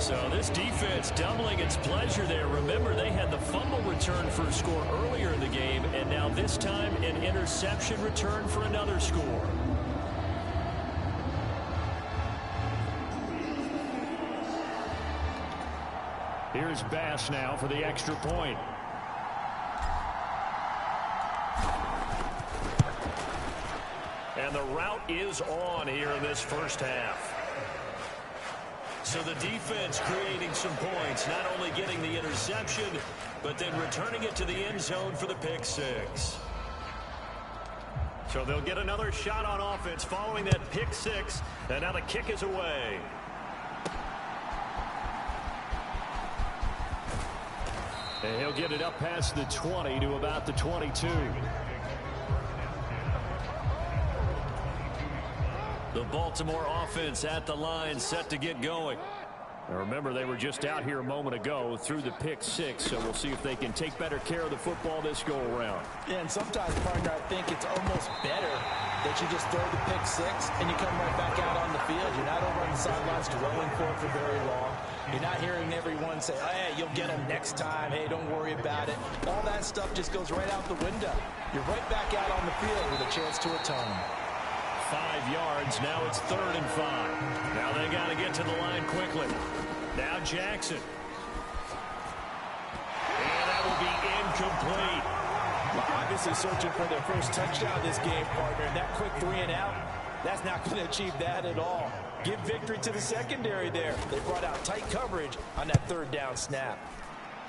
So this defense doubling its pleasure there. Remember, they had the fumble return for a score earlier in the game, and now this time an interception return for another score. Here's Bass now for the extra point. And the route is on here in this first half. So the defense creating some points, not only getting the interception, but then returning it to the end zone for the pick six. So they'll get another shot on offense following that pick six, and now the kick is away. And he'll get it up past the 20 to about the 22. The Baltimore offense at the line, set to get going. Now remember, they were just out here a moment ago through the pick six, so we'll see if they can take better care of the football this go-around. Yeah, and sometimes, partner, I think it's almost better that you just throw the pick six and you come right back out on the field. You're not over on the sidelines dwelling for it for very long. You're not hearing everyone say, oh, hey, you'll get them next time. Hey, don't worry about it. All that stuff just goes right out the window. You're right back out on the field with a chance to atone. 5 yards. Now it's 3rd and 5. Now they got to get to the line quickly. Now Jackson. And that will be incomplete. Well, obviously searching for their first touchdown this game, partner. And that quick 3 and out, that's not going to achieve that at all. Give victory to the secondary there. They brought out tight coverage on that 3rd down snap.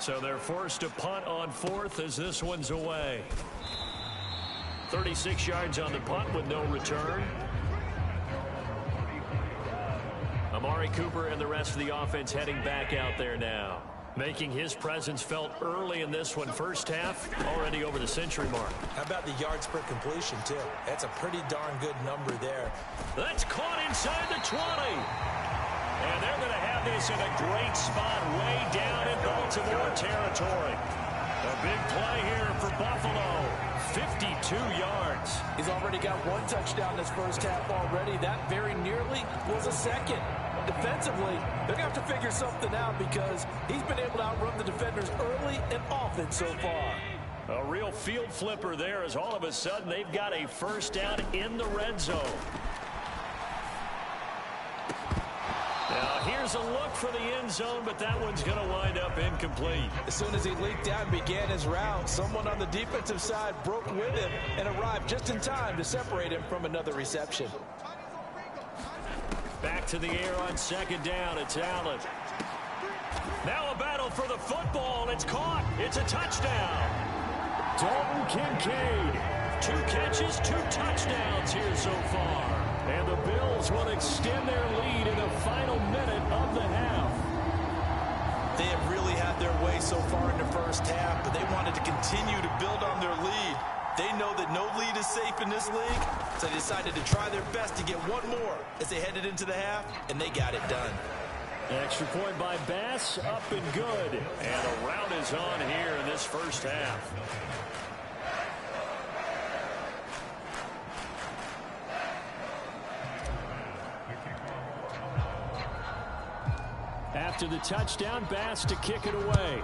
So they're forced to punt on 4th as this one's away. 36 yards on the punt with no return. Amari Cooper and the rest of the offense heading back out there now. Making his presence felt early in this one. First half, already over the century mark. How about the yards per completion, too? That's a pretty darn good number there. That's caught inside the 20. And they're going to have this in a great spot way down in Baltimore territory. A big play here for Buffalo. 52 yards. He's already got 1 touchdown this first half already. That very nearly was a second. Defensively, they're going to have to figure something out because he's been able to outrun the defenders early and often so far. A real field flipper there as all of a sudden they've got a first down in the red zone. Now here's a look for the end zone, but that one's going to wind up incomplete. As soon as he leaked out and began his route, someone on the defensive side broke with him and arrived just in time to separate him from another reception. Back to the air on 2nd down. It's Allen. Now a battle for the football. It's caught. It's a touchdown. Dalton Kincaid. 2 catches, 2 touchdowns here so far. And the Bills will extend their lead in the final minute of the half. They have really had their way so far in the first half, but they wanted to continue to build on their lead. They know that no lead is safe in this league, so they decided to try their best to get one more as they headed into the half, and they got it done. Extra point by Bass, up and good. And a rout is on here in this first half. After the touchdown, Bass to kick it away.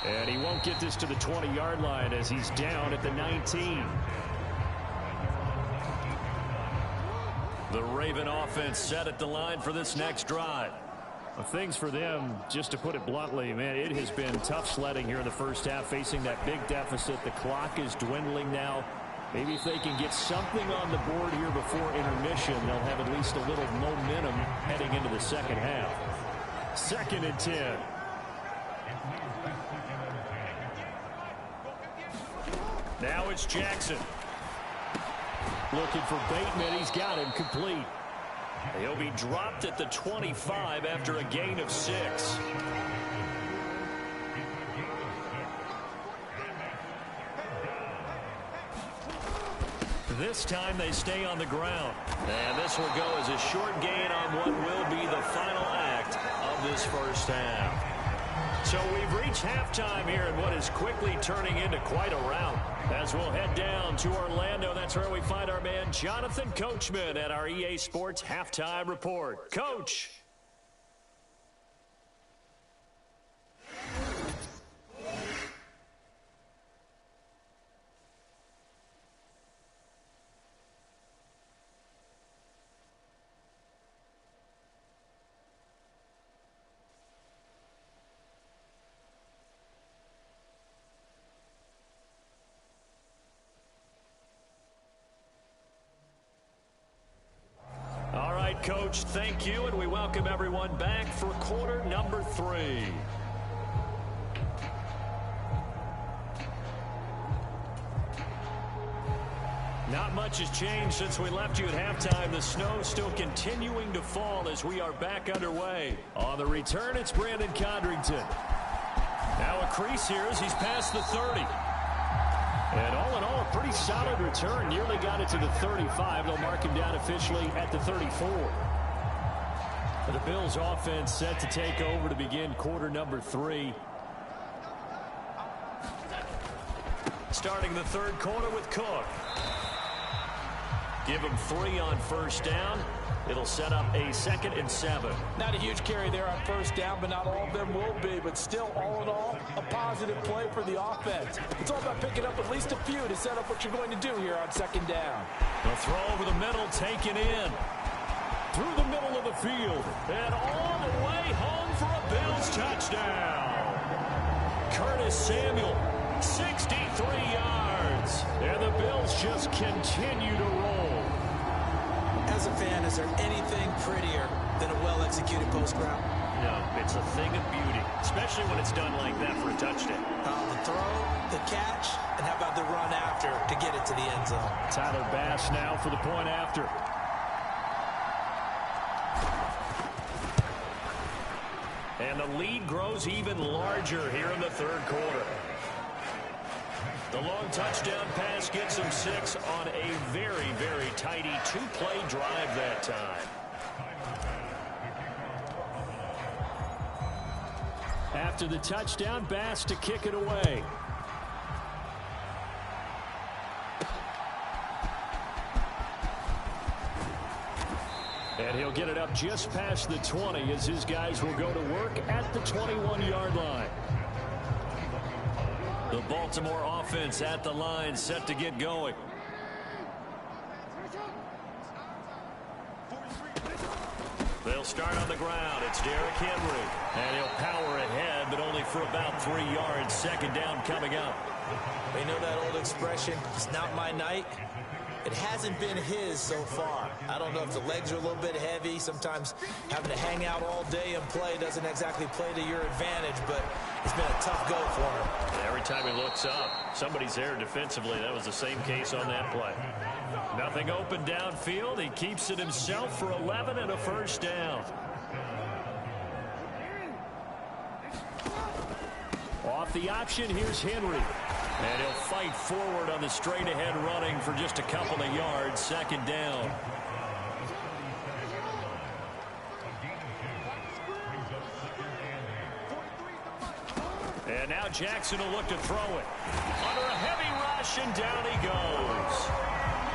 And he won't get this to the 20-yard line as he's down at the 19. The Raven offense set at the line for this next drive. Well, things for them, just to put it bluntly, man, it has been tough sledding here in the first half, facing that big deficit. The clock is dwindling now. Maybe if they can get something on the board here before intermission, they'll have at least a little momentum heading into the second half. 2nd and 10. Now it's Jackson. Looking for Bateman. He's got him complete. He'll be dropped at the 25 after a gain of 6. This time they stay on the ground. And this will go as a short gain on what will be the final act of this first half. So we've reached halftime here in what is quickly turning into quite a rout. As we'll head down to Orlando, that's where we find our man Jonathan Coachman at our EA Sports Halftime Report. Coach. right, Coach. Thank you, and we welcome everyone back for quarter number 3. Not much has changed since we left you at halftime. The snow still continuing to fall as we are back underway. On the return, it's Brandon Condrington. Now a crease here as he's past the 30. And all in all, a pretty solid return. Nearly got it to the 35. They'll mark him down officially at the 34. The Bills offense set to take over to begin quarter number 3. Starting the third quarter with Cook. Give him 3 on first down. It'll set up a 2nd and 7. Not a huge carry there on first down, but not all of them will be. But still, all in all, a positive play for the offense. It's all about picking up at least a few to set up what you're going to do here on second down. The throw over the middle, taken in. Through the middle of the field. And all the way home for a Bills touchdown. Curtis Samuel, 63 yards. And the Bills just continue to roll. As a fan, is there anything prettier than a well-executed post route? No, it's a thing of beauty, especially when it's done like that for a touchdown. The throw, the catch, and how about the run after to get it to the end zone? Tyler Bass now for the point after. And the lead grows even larger here in the third quarter. The long touchdown pass gets him 6 on a very, very tidy 2-play drive that time. After the touchdown, Bass to kick it away. And he'll get it up just past the 20 as his guys will go to work at the 21-yard line. The Baltimore offense at the line, set to get going. They'll start on the ground. It's Derrick Henry. And he'll power ahead, but only for about 3 yards. Second down coming up. You know that old expression, it's not my night? It hasn't been his so far. I don't know if the legs are a little bit heavy. Sometimes having to hang out all day and play doesn't exactly play to your advantage, but it's been a tough go for him. And every time he looks up, somebody's there defensively. That was the same case on that play. Nothing open downfield. He keeps it himself for 11 and a first down. Off the option, here's Henry. And he'll fight forward on the straight-ahead running for just a couple of yards. Second down. And now Jackson will look to throw it. Under a heavy rush, and down he goes.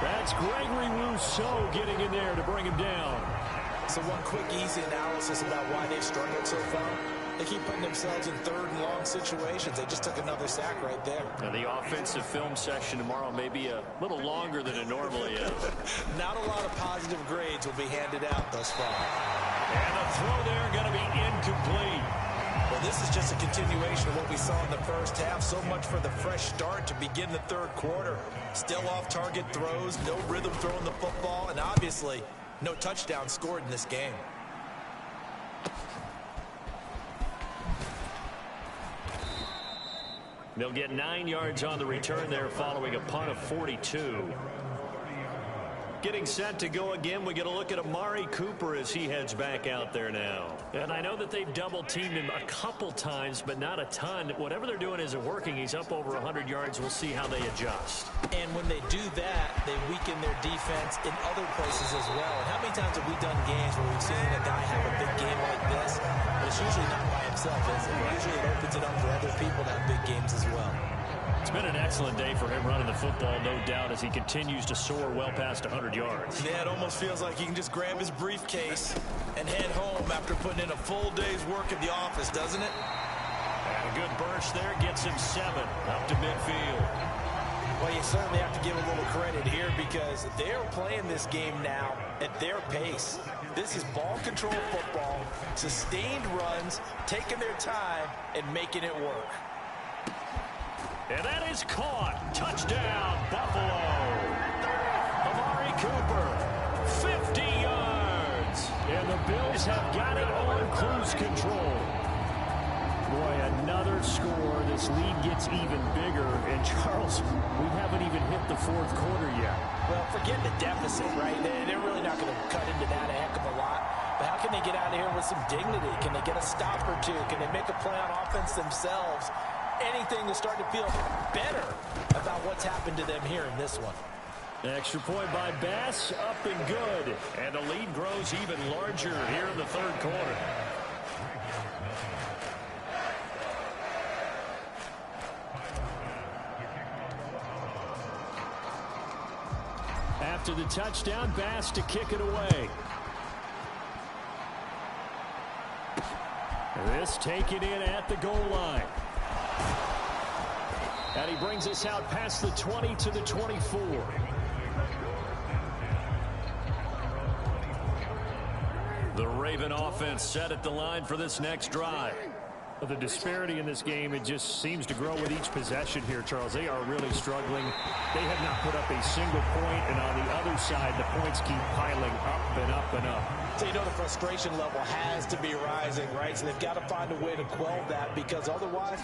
That's Gregory Rousseau getting in there to bring him down. So one quick, easy analysis about why they've struggled so far. They keep putting themselves in third and long situations. They just took another sack right there. Now the offensive film session tomorrow may be a little longer than it normally is. Not a lot of positive grades will be handed out thus far. And the throw there going to be incomplete. Well, this is just a continuation of what we saw in the first half. So much for the fresh start to begin the third quarter. Still off-target throws, no rhythm throwing the football, and obviously no touchdown scored in this game. They'll get 9 yards on the return there following a punt of 42. Getting set to go again, we get a look at Amari Cooper as he heads back out there now. And I know that they've double-teamed him a couple times, but not a ton. Whatever they're doing isn't working. He's up over 100 yards. We'll see how they adjust. And when they do that, they weaken their defense in other places as well. And how many times have we done games where we've seen a guy have a big game like this? But it's usually not by himself, is it? Usually it opens it up for other people to have big games as well. It's been an excellent day for him running the football, no doubt, as he continues to soar well past 100 yards. Yeah, it almost feels like he can just grab his briefcase and head home after putting in a full day's work at the office, doesn't it? And a good burst there gets him 7 up to midfield. Well, you certainly have to give a little credit here because they're playing this game now at their pace. This is ball control football, sustained runs, taking their time, and making it work. And that is caught. Touchdown, Buffalo. Amari Cooper, 50 yards. And the Bills have got it on cruise control. Boy, another score. This lead gets even bigger. And, Charles, we haven't even hit the fourth quarter yet. Well, forget the deficit, right? They're really not going to cut into that a heck of a lot. But how can they get out of here with some dignity? Can they get a stop or two? Can they make a play on offense themselves? Anything to start to feel better about what's happened to them here in this one. Extra point by Bass, up and good. And the lead grows even larger here in the third quarter. After the touchdown, Bass to kick it away. This taken in at the goal line. And he brings us out past the 20 to the 24. The Raven offense set at the line for this next drive. The disparity in this game, it just seems to grow with each possession here, Charles. They are really struggling. They have not put up a single point, and on the other side, the points keep piling up and up and up. So you know the frustration level has to be rising, right? So they've got to find a way to quell that, because otherwise,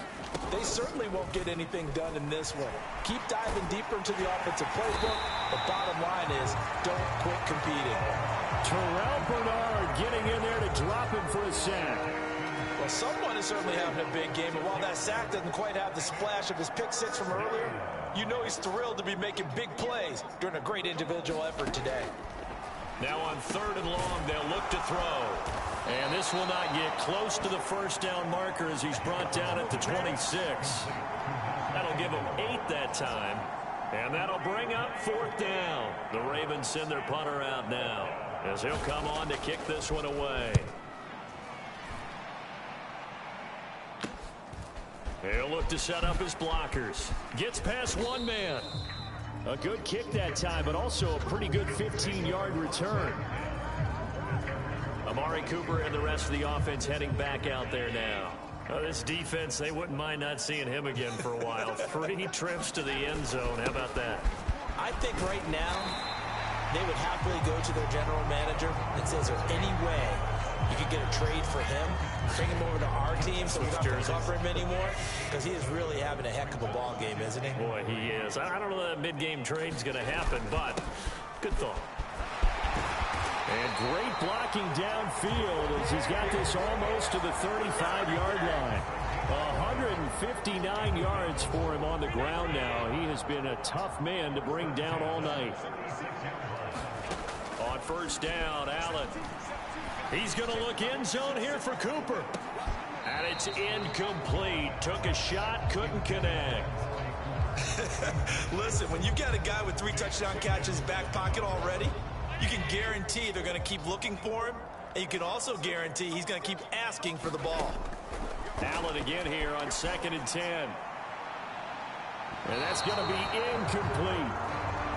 they certainly won't get anything done in this one. Keep diving deeper into the offensive playbook. The bottom line is, don't quit competing. Terrell Bernard getting in there to drop him for a sack. Well, someone is certainly having a big game, and while that sack doesn't quite have the splash of his pick six from earlier, you know he's thrilled to be making big plays during a great individual effort today. Now on 3rd and long, they'll look to throw. And this will not get close to the first down marker as he's brought down at the 26. That'll give him 8 that time. And that'll bring up 4th down. The Ravens send their punter out now as he'll come on to kick this one away. He'll look to set up his blockers. Gets past one man. A good kick that time, but also a pretty good 15-yard return. Amari Cooper and the rest of the offense heading back out there now. This defense, they wouldn't mind not seeing him again for a while. 3 trips to the end zone. How about that? I think right now they would happily go to their general manager and say, is there any way you could get a trade for him, bring him over to our team so we don't have to cover him anymore? Because he is really having a heck of a ball game, isn't he? Boy, he is. I don't know that mid-game trade's going to happen, but good thought. And great blocking downfield as he's got this almost to the 35-yard line. 159 yards for him on the ground now. He has been a tough man to bring down all night. On 1st down, Allen. He's going to look end zone here for Cooper. And it's incomplete. Took a shot, couldn't connect. Listen, when you've got a guy with 3 touchdown catches back pocket already, you can guarantee they're going to keep looking for him, and you can also guarantee he's going to keep asking for the ball. Allen again here on 2nd and 10. And that's going to be incomplete.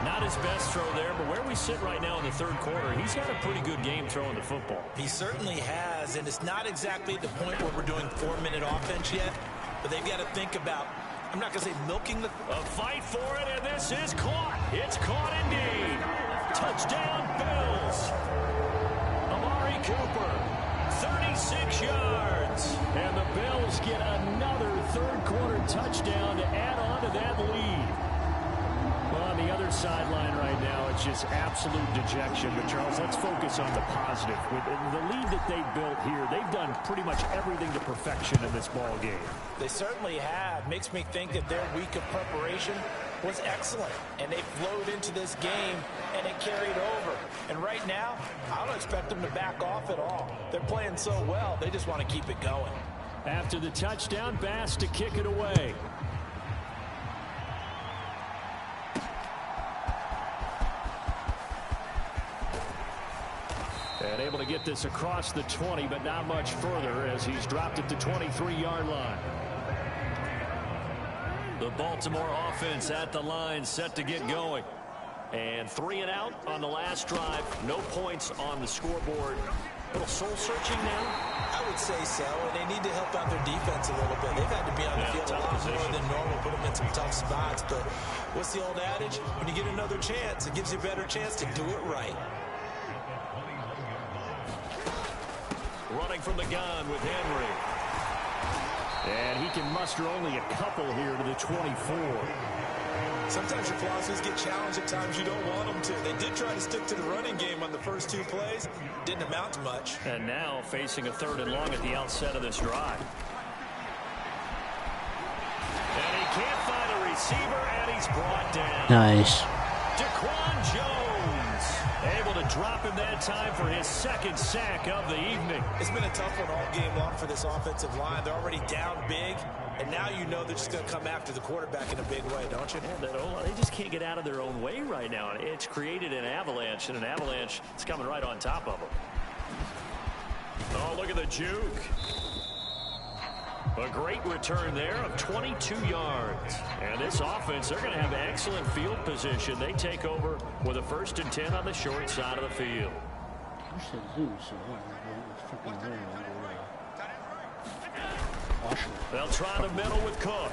Not his best throw there, but where we sit right now in the 3rd quarter, he's got a pretty good game throwing the football. He certainly has, and it's not exactly at the point where we're doing 4-minute offense yet, but they've got to think about, I'm not going to say milking the... A fight for it, and this is caught. It's caught indeed. Touchdown, Bills. Amari Cooper, 36 yards. And the Bills get another 3rd quarter touchdown to add on to that lead. Well, on the other sideline right now, it's just absolute dejection. But, Charles, let's focus on the positive. With the lead that they built here, they've done pretty much everything to perfection in this ball game. They certainly have. Makes me think that their week of preparation was excellent, and they flowed into this game, and it carried over. And right now, I don't expect them to back off at all. They're playing so well, they just want to keep it going. After the touchdown, Bass to kick it away. And able to get this across the 20, but not much further as he's dropped it to 23-yard line. The Baltimore offense at the line, set to get going. And 3 and out on the last drive. No points on the scoreboard. A little soul-searching now? I would say so, and they need to help out their defense a little bit. They've had to be on the field a lot more than normal, put them in some tough spots. But what's the old adage? When you get another chance, it gives you a better chance to do it right. running from the gun with Henry. And he can muster only a couple here to the 24. Sometimes your philosophies get challenged at times you don't want them to. They did try to stick to the running game on the first 2 plays. Didn't amount to much. And now facing a 3rd and long at the outset of this drive. And he can't find a receiver, and he's brought down. Nice. Daquan Jones able to drop him that time for his 2nd sack of the evening. It's been a tough one all game long for this offensive line. They're already down big, and now you know they're just going to come after the quarterback in a big way, don't you? Yeah, they just can't get out of their own way right now. It's created an avalanche, and an avalanche is coming right on top of them. Oh, look at the juke. A great return there of 22 yards. And this offense, they're going to have excellent field position. They take over with a 1st and 10 on the short side of the field. They'll try the middle with Cook,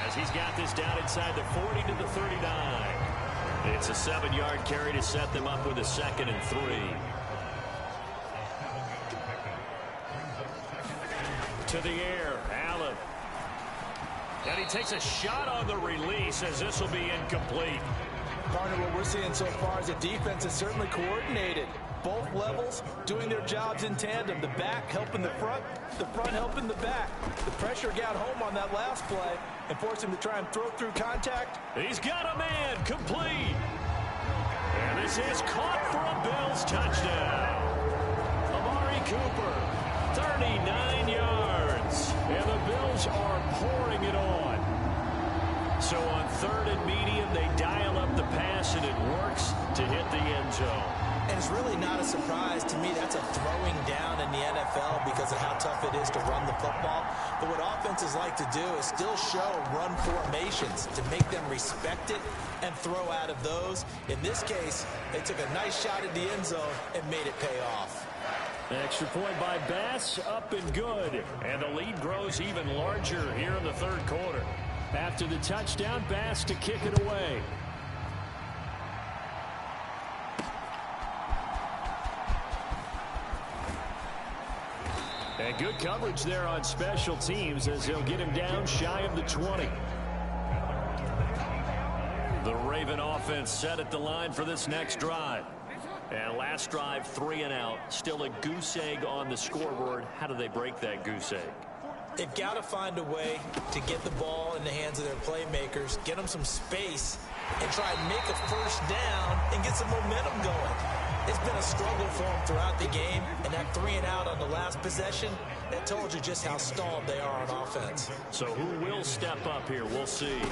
as he's got this down inside the 40 to the 39. It's a 7-yard carry to set them up with a 2nd and 3. To the air, Allen. And he takes a shot on the release, as this will be incomplete. Partner, what we're seeing so far is a defense is certainly coordinated. Both levels doing their jobs in tandem. The back helping the front helping the back. The pressure got home on that last play and forced him to try and throw through contact. He's got a man, complete. And this is caught for a Bills touchdown. Amari Cooper, 39 yards. And the Bills are pouring it on. So on 3rd and medium, they dial up the pass, and it works to hit the end zone. And it's really not a surprise to me. That's a throwing down in the NFL because of how tough it is to run the football. But what offenses like to do is still show run formations to make them respect it and throw out of those. In this case, they took a nice shot at the end zone and made it pay off. Extra point by Bass, up and good. And the lead grows even larger here in the 3rd quarter. After the touchdown, Bass to kick it away. And good coverage there on special teams, as they'll get him down shy of the 20. The Raven offense set at the line for this next drive. And last drive, 3 and out. Still a goose egg on the scoreboard. How do they break that goose egg? They've got to find a way to get the ball in the hands of their playmakers, get them some space, and try and make a 1st down and get some momentum going. It's been a struggle for them throughout the game, and that 3 and out on the last possession, that told you just how stalled they are on offense. So who will step up here? We'll see.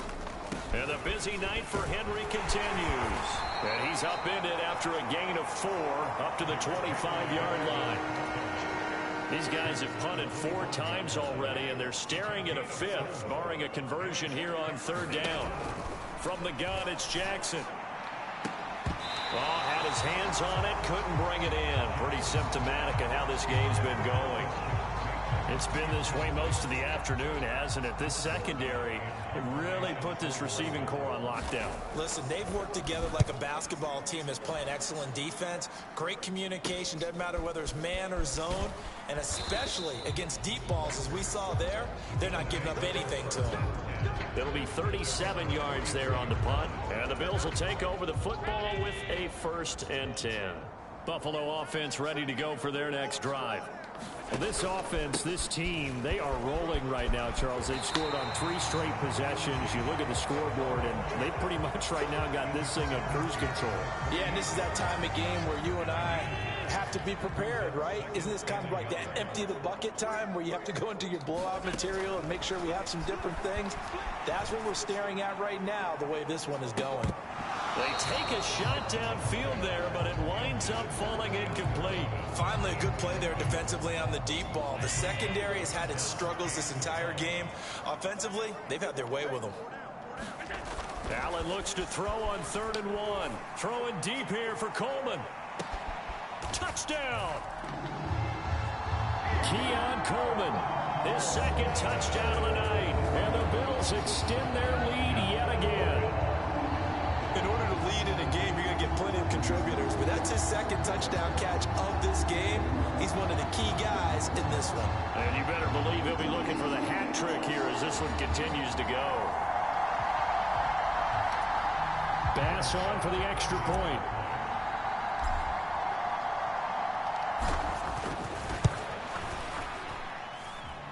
And the busy night for Henry continues. And he's upended after a gain of 4 up to the 25-yard line. These guys have punted 4 times already, and they're staring at a 5th, barring a conversion here on 3rd down. From the gun, it's Jackson. Oh, had his hands on it, couldn't bring it in. Pretty symptomatic of how this game's been going. It's been this way most of the afternoon, hasn't it? This secondary really put this receiving core on lockdown. Listen, they've worked together like a basketball team that's playing excellent defense. Great communication, doesn't matter whether it's man or zone. And especially against deep balls, as we saw there, they're not giving up anything to them. It'll be 37 yards there on the punt. And the Bills will take over the football with a 1st and 10. Buffalo offense ready to go for their next drive. Well, this offense, this team, they are rolling right now, Charles. They've scored on 3 straight possessions. You look at the scoreboard, and they pretty much right now got this thing on cruise control. Yeah, and this is that time of game where you and I have to be prepared, right? Isn't this kind of like that empty the bucket time where you have to go into your blowout material and make sure we have some different things? That's what we're staring at right now, the way this one is going. They take a shot downfield there, but it winds up falling incomplete. Finally, a good play there defensively on the deep ball. The secondary has had its struggles this entire game. Offensively, they've had their way with them. Allen looks to throw on 3rd and 1. Throwing deep here for Coleman. Touchdown! Keon Coleman, his 2nd touchdown of the night. And the Bills extend their lead yet again. In order to lead in a game, you're going to get plenty of contributors. But that's his 2nd touchdown catch of this game. He's He's one of the key guys in this one. And you better believe he'll be looking for the hat trick here as this one continues to go. Bass on for the extra point.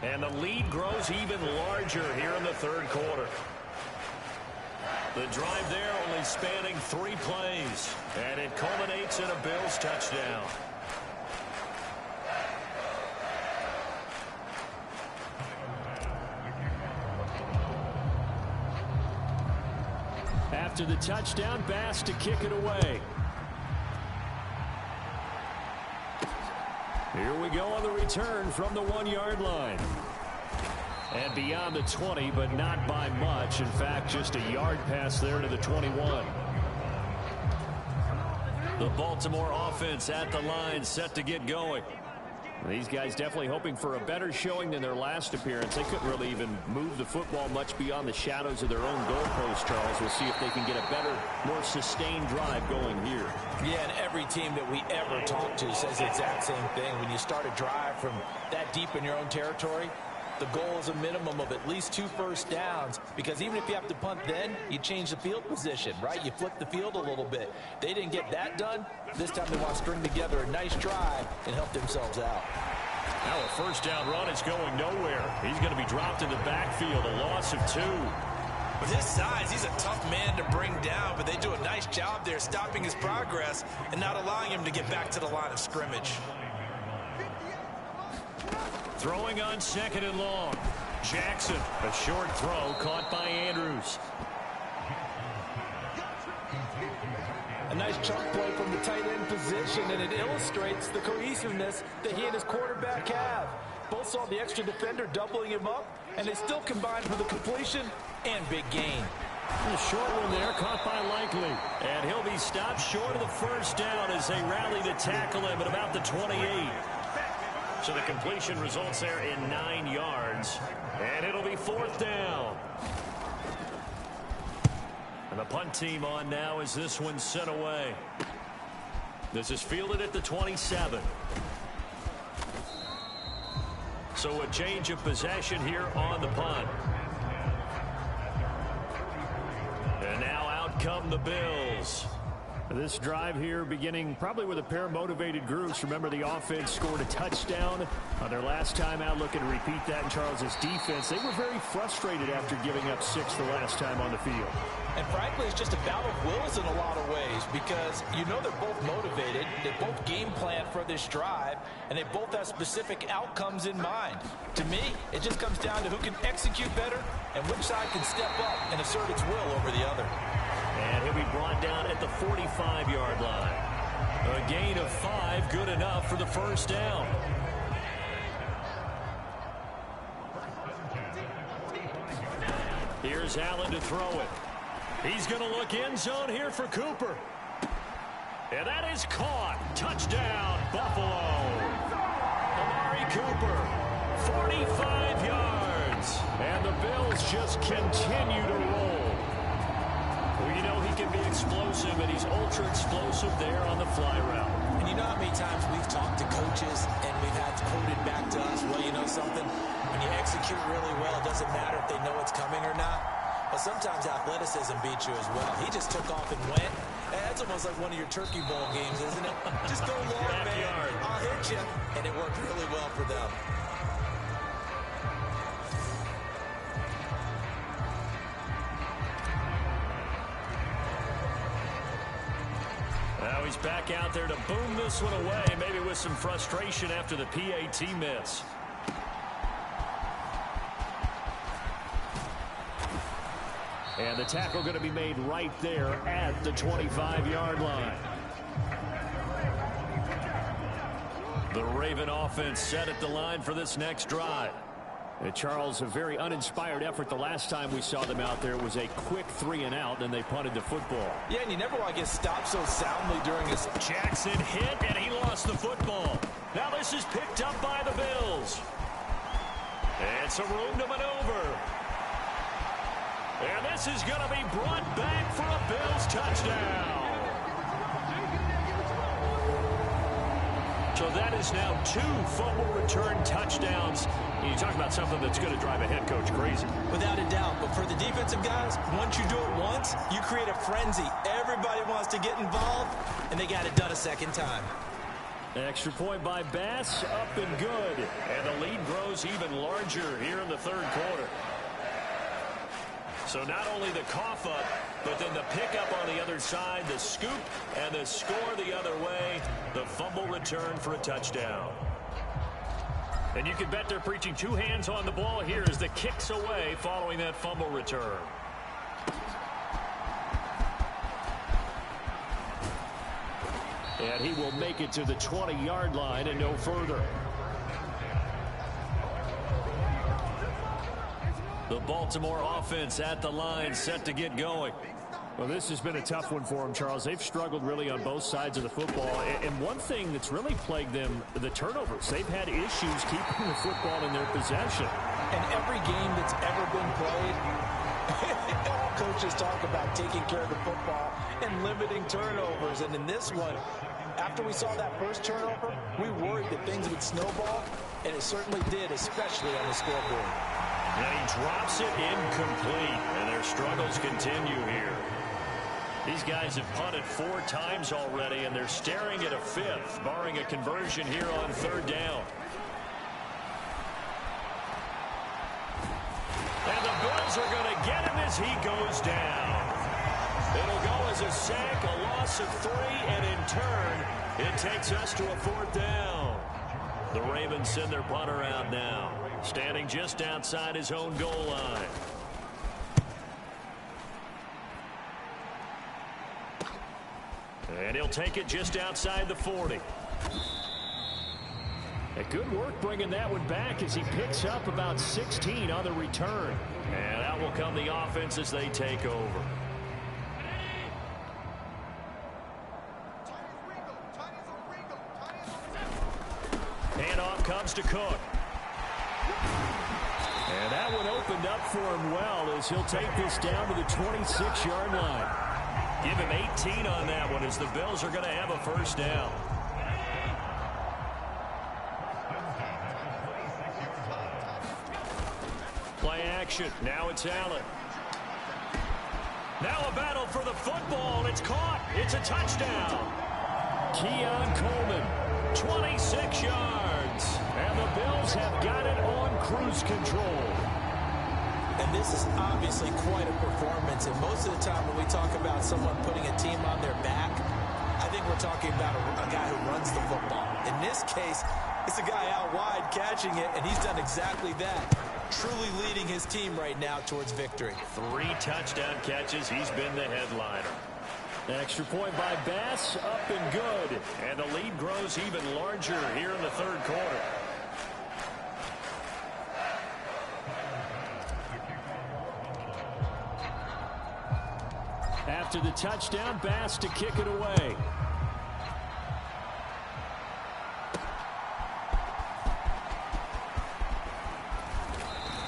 And the lead grows even larger here in the third quarter. The drive there only spanning 3 plays. And it culminates in a Bills touchdown. After the touchdown, Bass to kick it away. Here we go on the return from the 1-yard line. And beyond the 20, but not by much. In fact, just a yard pass there to the 21. The Baltimore offense at the line, set to get going. These guys definitely hoping for a better showing than their last appearance. They couldn't really even move the football much beyond the shadows of their own goalpost, Charles. We'll see if they can get a better, more sustained drive going here. Yeah, and every team that we ever talk to says the exact same thing. When you start a drive from that deep in your own territory, the goal is a minimum of at least 2 first downs, because even if you have to punt then, you change the field position, right? You flip the field a little bit. They didn't get that done. This time they want to string together a nice drive and help themselves out. Now a first down run is going nowhere. He's going to be dropped in the backfield, a loss of 2. With his size, he's a tough man to bring down, but they do a nice job there stopping his progress and not allowing him to get back to the line of scrimmage. Throwing on 2nd and long. Jackson, a short throw caught by Andrews. A nice chunk play from the tight end position, and it illustrates the cohesiveness that he and his quarterback have. Both saw the extra defender doubling him up, and they still combined for the completion and big gain. The short one there caught by Likely. And he'll be stopped short of the first down as they rally to tackle him at about the 28. So the completion results there in 9 yards. And it'll be 4th down. And the punt team on now as this one's sent away. This is fielded at the 27. So a change of possession here on the punt. And now out come the Bills. This drive here beginning probably with a pair of motivated groups. Remember, the offense scored a touchdown on their last time out. Looking to repeat that in Charles's defense. They were very frustrated after giving up 6 the last time on the field. And frankly, it's just a battle of wills in a lot of ways, because you know they're both motivated, they both game plan for this drive, and they both have specific outcomes in mind. To me, it just comes down to who can execute better and which side can step up and assert its will over the other. And he'll be brought down at the 45-yard line. A gain of 5, good enough for the first down. Here's Allen to throw it. He's going to look end zone here for Cooper. And that is caught. Touchdown, Buffalo. Amari Cooper, 45 yards. And the Bills just continue to roll. Well, you know he can be explosive, and he's ultra-explosive there on the fly route. And you know how many times we've talked to coaches and we've had quoted back to us, well, you know something? When you execute really well, it doesn't matter if they know it's coming or not. But sometimes athleticism beats you as well. He just took off and went. And that's almost like one of your Turkey Bowl games, isn't it? Just go long, man. I'll hit you. And it worked really well for them. Now he's back out there to boom this one away, maybe with some frustration after the PAT miss. And the tackle going to be made right there at the 25-yard line. The Raven offense set at the line for this next drive. And Charles, a very uninspired effort. The last time we saw them out there was a quick 3-and-out, and they punted the football. Yeah, and you never want to get stopped so soundly during his... Jackson hit, and he lost the football. Now this is picked up by the Bills. And some room to maneuver. And this is going to be brought back for a Bills touchdown. So that is now 2 fumble return touchdowns. You talk about something that's going to drive a head coach crazy. Without a doubt. But for the defensive guys, once you do it once, you create a frenzy. Everybody wants to get involved, and they got it done a second time. Extra point by Bass, up and good. And the lead grows even larger here in the third quarter. So not only the cough up, but then the pickup on the other side, the scoop, and the score the other way, the fumble return for a touchdown. And you can bet they're preaching 2 hands on the ball here as the kick's away following that fumble return. And he will make it to the 20-yard line and no further. The Baltimore offense at the line, set to get going. Well, this has been a tough one for them, Charles. They've struggled really on both sides of the football. And one thing that's really plagued them, the turnovers. They've had issues keeping the football in their possession. And every game that's ever been played, all coaches talk about taking care of the football and limiting turnovers. And in this one, after we saw that first turnover, we worried that things would snowball, and it certainly did, especially on the scoreboard. And he drops it incomplete, and their struggles continue here. These guys have punted 4 times already, and they're staring at a 5th, barring a conversion here on 3rd down. And the Bills are going to get him as he goes down. It'll go as a sack, a loss of 3, and in turn, it takes us to a 4th down. The Ravens send their punter out now, standing just outside his own goal line. And he'll take it just outside the 40. A good work bringing that one back as he picks up about 16 on the return. And out will come the offense as they take over. Handoff comes to Cook. And that one opened up for him well as he'll take this down to the 26-yard line. Give him 18 on that one as the Bills are going to have a 1st down. Play action. Now it's Allen. Now a battle for the football. It's caught. It's a touchdown. Keon Coleman, 26 yards. And the Bills have got it on cruise control. And this is obviously quite a performance. And most of the time when we talk about someone putting a team on their back, I think we're talking about a guy who runs the football. In this case, it's a guy out wide catching it, and he's done exactly that. Truly leading his team right now towards victory. 3 touchdown catches. He's been the headliner. Extra point by Bass, up and good. And the lead grows even larger here in the 3rd quarter. After the touchdown, Bass to kick it away.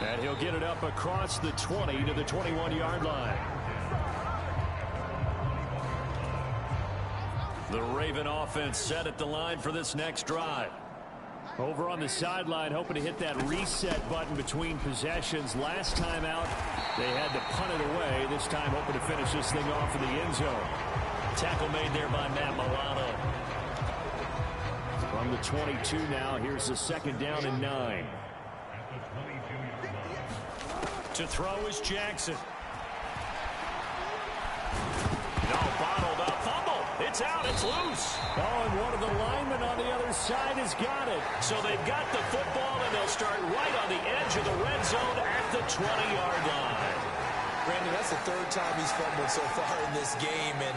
And he'll get it up across the 20 to the 21-yard line. The Raven offense set at the line for this next drive. Over on the sideline, hoping to hit that reset button between possessions. Last time out, they had to punt it away. This time, hoping to finish this thing off in the end zone. Tackle made there by Matt Milano. From the 22 now, here's the 2nd down and 9. To throw is Jackson. No, bottled up, fumble. It's out, it's loose. Oh, and one of the linemen on the other side has got it. So they've got the football, and they'll start right on the edge of the red zone at the 20-yard line. Brandon, that's the 3rd time he's fumbled so far in this game. And,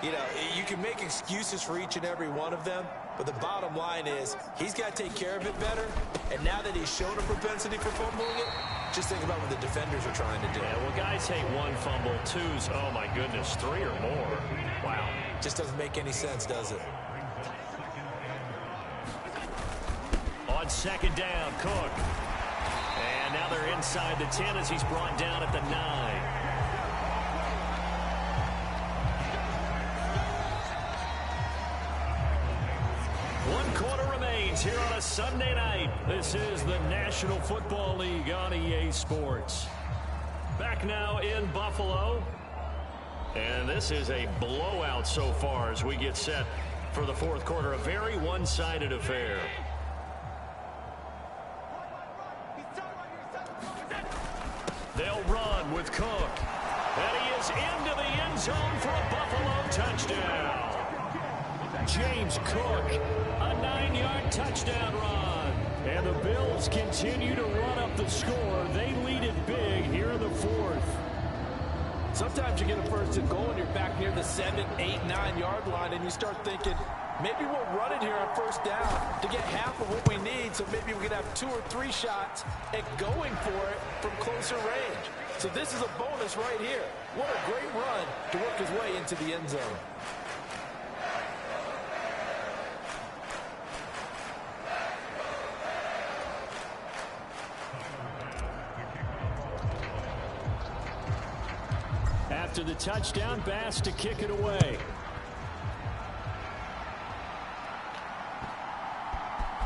you know, you can make excuses for each and every one of them, but the bottom line is he's got to take care of it better. And now that he's shown a propensity for fumbling it, just think about what the defenders are trying to do. Yeah, well, guys hate 1 fumble, 2's, oh my goodness, 3 or more. Wow. Just doesn't make any sense, does it? On 2nd down, Cook. And now they're inside the 10 as he's brought down at the 9. One quarter greetings here on a Sunday night. This is the National Football League on EA Sports. Back now in Buffalo. And this is a blowout so far as we get set for the fourth quarter. A very one-sided affair. They'll run with Cook. And he is into the end zone for a Buffalo touchdown. James Cook, a 9-yard touchdown run. And the Bills continue to run up the score. They lead it big here in the fourth. Sometimes you get a first and goal and you're back near the 7, 8, 9-yard line and you start thinking, maybe we'll run it here on first down to get half of what we need, so maybe we can have 2 or 3 shots at going for it from closer range. So this is a bonus right here. What a great run to work his way into the end zone. After the touchdown, Bass to kick it away.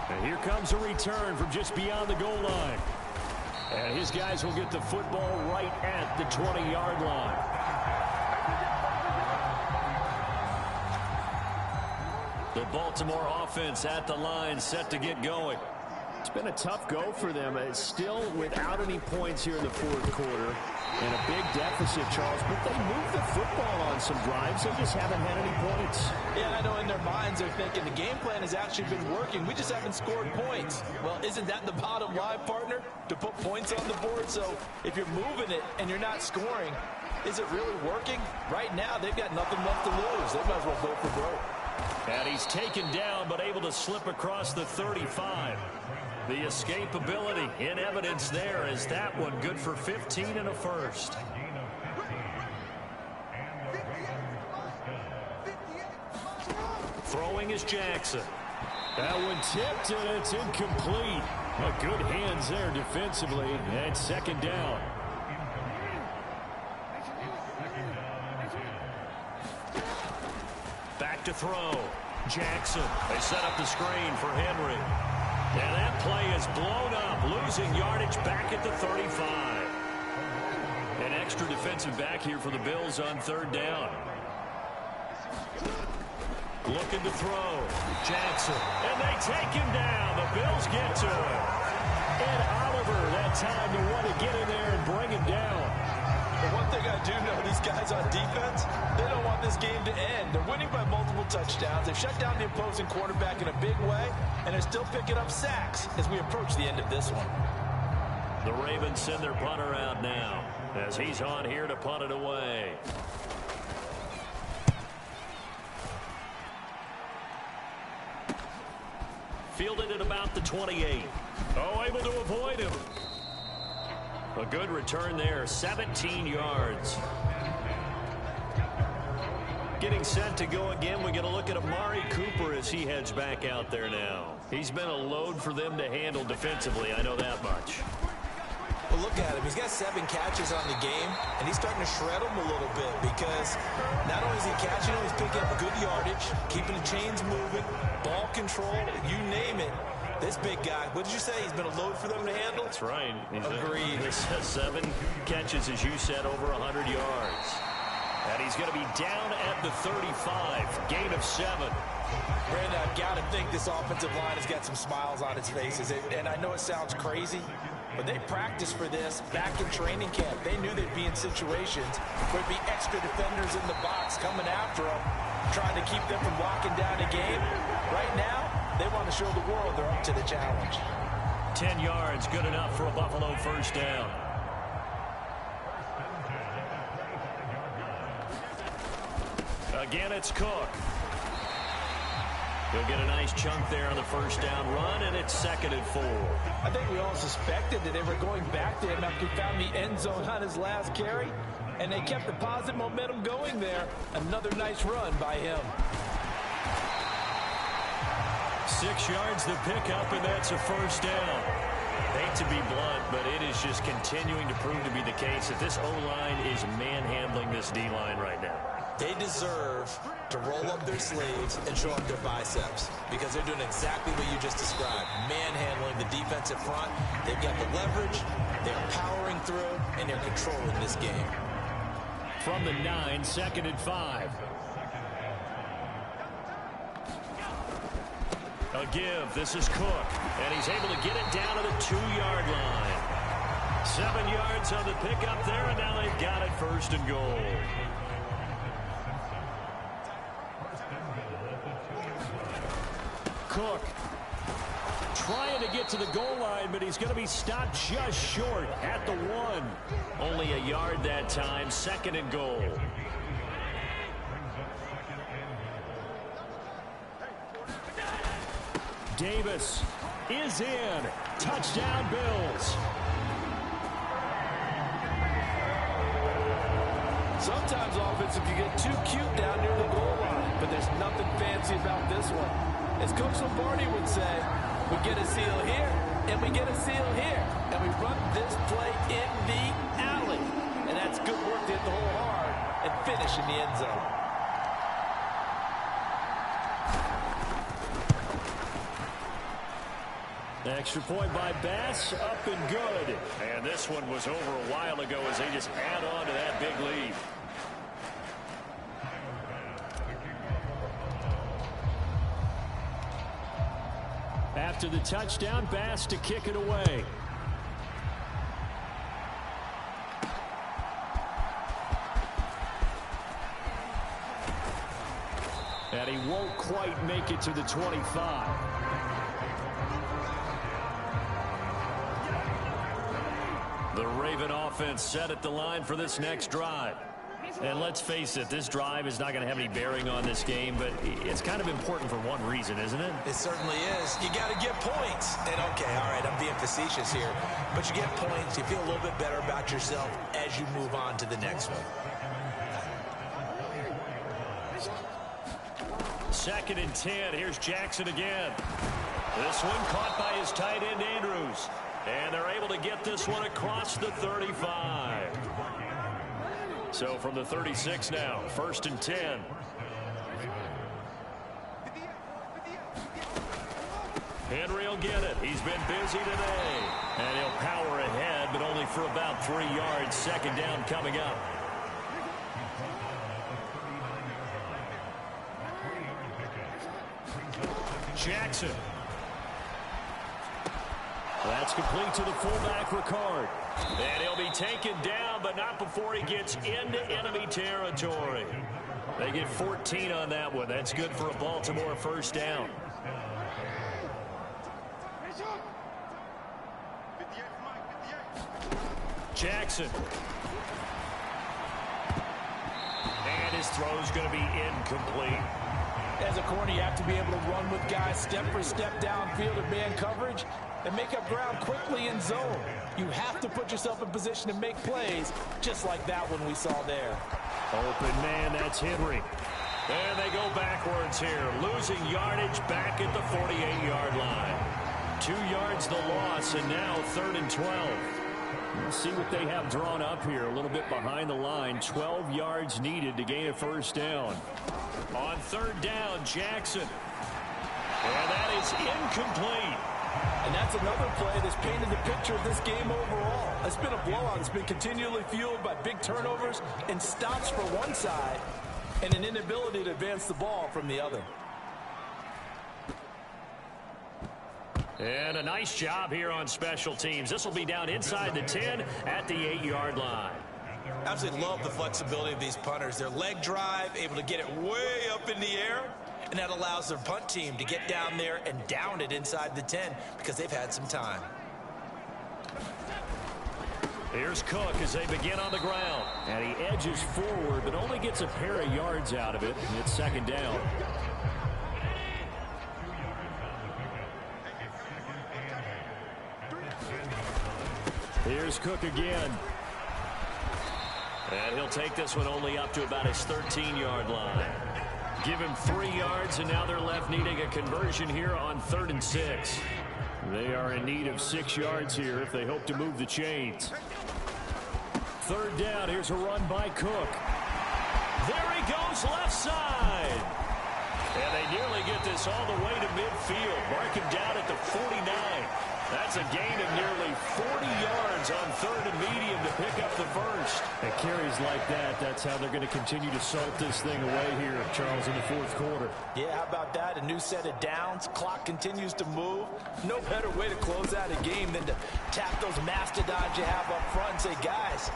And here comes a return from just beyond the goal line. And his guys will get the football right at the 20-yard line. The Baltimore offense at the line, set to get going. It's been a tough go for them. It's still without any points here in the fourth quarter. And a big deficit, Charles, but they moved the football on some drives. They just haven't had any points. Yeah, I know in their minds they're thinking the game plan has actually been working. We just haven't scored points. Well, isn't that the bottom line, partner? To put points on the board. So if you're moving it and you're not scoring, is it really working? Right now, they've got nothing left to lose. They might as well go for broke. And he's taken down, but able to slip across the 35. The escapability in evidence there is that one good for 15 and a first. Throwing is Jackson. That one tipped and it's incomplete. Good hands there defensively, and second down. Back to throw. Jackson. They set up the screen for Henry. And that play is blown up, losing yardage back at the 35. An extra defensive back here for the Bills on third down. Looking to throw. Jackson. And they take him down. The Bills get to him. And Oliver, that time to want to get in there and bring him down. But one thing I do know, these guys on defense, they don't want this game to end. They're winning by multiple touchdowns. They've shut down the opposing quarterback in a big way, and they're still picking up sacks as we approach the end of this one. The Ravens send their punter out now as he's on here to punt it away. Fielded at about the 28. Oh, able to avoid him. A good return there, 17 yards. Getting set to go again. We get a look at Amari Cooper as he heads back out there now. He's been a load for them to handle defensively, I know that much. Well, look at him. He's got 7 catches on the game, and he's starting to shred them a little bit because not only is he catching them, he's picking up good yardage, keeping the chains moving, ball control, you name it. This big guy, what did you say? He's been a load for them to handle? That's right. Agreed. He's 7 catches, as you said, over 100 yards. And he's going to be down at the 35. Gain of 7. Brandon, I've got to think this offensive line has got some smiles on its faces. And I know it sounds crazy, but they practiced for this back in training camp. They knew they'd be in situations where there'd be extra defenders in the box coming after them, trying to keep them from locking down a game. Right now, they want to show the world they're up to the challenge. 10 yards, good enough for a Buffalo first down. Again, it's Cook. He'll get a nice chunk there on the first down run, and it's 2nd and 4. I think we all suspected that they were going back to him after he found the end zone on his last carry, and they kept the positive momentum going there. Another nice run by him. 6 yards the pickup, and that's a first down. Hate to be blunt, but it is just continuing to prove to be the case that this O-line is manhandling this D-line right now. They deserve to roll up their sleeves and show up their biceps because they're doing exactly what you just described. Manhandling the defensive front. They've got the leverage, they're powering through, and they're controlling this game. From the 9, 2nd and 5. A give. This is Cook. And he's able to get it down to the 2-yard line. 7 yards on the pickup there, and now they've got it 1st and goal. Cook trying to get to the goal line, but he's going to be stopped just short at the 1. Only a yard that time, 2nd and goal. Davis is in. Touchdown, Bills. Sometimes offensive can get too cute down near the goal line, but there's nothing fancy about this one. As Coach Lombardi would say, we get a seal here, and we get a seal here, and we run this play in the alley. And that's good work to hit the hole hard and finish in the end zone. Extra point by Bass, up and good. And this one was over a while ago as they just add on to that big lead. After the touchdown, Bass to kick it away. And he won't quite make it to the 25. The Raven offense set at the line for this next drive. And let's face it, this drive is not going to have any bearing on this game, but it's kind of important for one reason, isn't it? It certainly is. You got to get points. And okay, all right, I'm being facetious here, but you get points, you feel a little bit better about yourself as you move on to the next one. 2nd and 10. Here's Jackson again. This one caught by his tight end, Andrews. And they're able to get this one across the 35. So from the 36 now, 1st and 10. Henry will get it. He's been busy today. And he'll power ahead, but only for about 3 yards. 2nd down coming up. Jackson. That's complete to the fullback, Ricard. And he'll be taken down, but not before he gets into enemy territory. They get 14 on that one. That's good for a Baltimore 1st down. Jackson. And his throw's going to be incomplete. As a corner, you have to be able to run with guys step for step downfield in man coverage and make up ground quickly in zone. You have to put yourself in position to make plays, just like that one we saw there. Open man, that's Henry. And they go backwards here, losing yardage back at the 48-yard line. 2 yards the loss, and now 3rd and 12. Let's see what they have drawn up here, a little bit behind the line. 12 yards needed to gain a 1st down. On 3rd down, Jackson. And that is incomplete. And that's another play that's painted the picture of this game overall. It's been a blowout. It's been continually fueled by big turnovers and stops for one side and an inability to advance the ball from the other. And a nice job here on special teams. This will be down inside the 10 at the 8-yard line. Absolutely love the flexibility of these punters. Their leg drive, able to get it way up in the air, and that allows their punt team to get down there and down it inside the 10 because they've had some time. Here's Cook as they begin on the ground. And he edges forward, but only gets a pair of yards out of it. And it's 2nd down. Here's Cook again. And he'll take this one only up to about his 13-yard line. Give him 3 yards, and now they're left needing a conversion here on 3rd and 6. They are in need of 6 yards here if they hope to move the chains. 3rd down, here's a run by Cook. There he goes goes left side. And they nearly get this all the way to midfield. Marking down at the 49. That's a gain of nearly 40 yards on third and medium to pick up the first. And carries like that, that's how they're going to continue to salt this thing away here, Charles, in the fourth quarter. Yeah, how about that? A new set of downs. Clock continues to move. No better way to close out a game than to tap those mastodons you have up front and say, guys,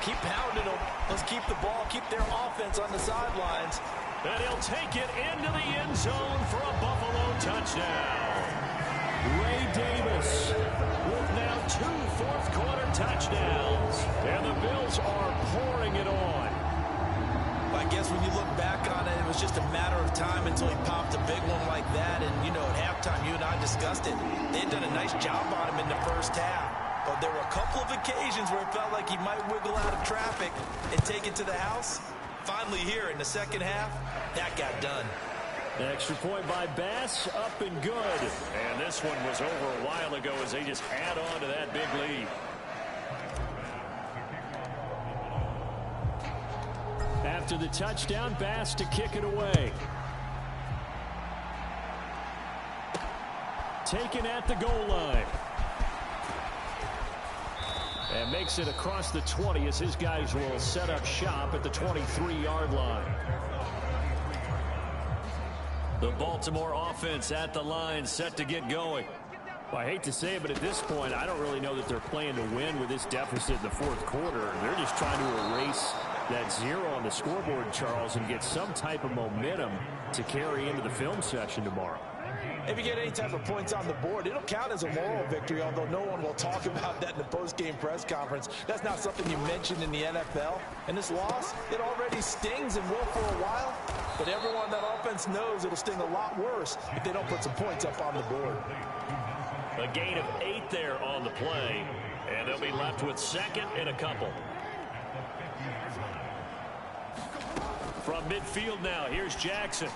keep pounding them. Let's keep the ball, keep their offense on the sidelines. And he'll take it into the end zone for a Buffalo touchdown. Ray Davis with now 2 fourth-quarter touchdowns. And the Bills are pouring it on. I guess when you look back on it, it was just a matter of time until he popped a big one like that. And, you know, at halftime, you and I discussed it. They had done a nice job on him in the first half. But there were a couple of occasions where it felt like he might wiggle out of traffic and take it to the house. Finally here in the second half, that got done. The extra point by Bass, up and good. And this one was over a while ago as they just add on to that big lead. After the touchdown, Bass to kick it away. Taken at the goal line. And makes it across the 20 as his guys will set up shop at the 23-yard line. The Baltimore offense at the line, set to get going. Well, I hate to say it, but at this point, I don't really know that they're playing to win with this deficit in the fourth quarter. They're just trying to erase that 0 on the scoreboard, Charles, and get some type of momentum to carry into the film session tomorrow. If you get any type of points on the board, it'll count as a moral victory, although no one will talk about that in the post-game press conference. That's not something you mentioned in the NFL. And this loss, it already stings and will for a while. But everyone on that offense knows it'll sting a lot worse if they don't put some points up on the board. A gain of 8 there on the play. And they'll be left with second and a couple. From midfield now, here's Jackson.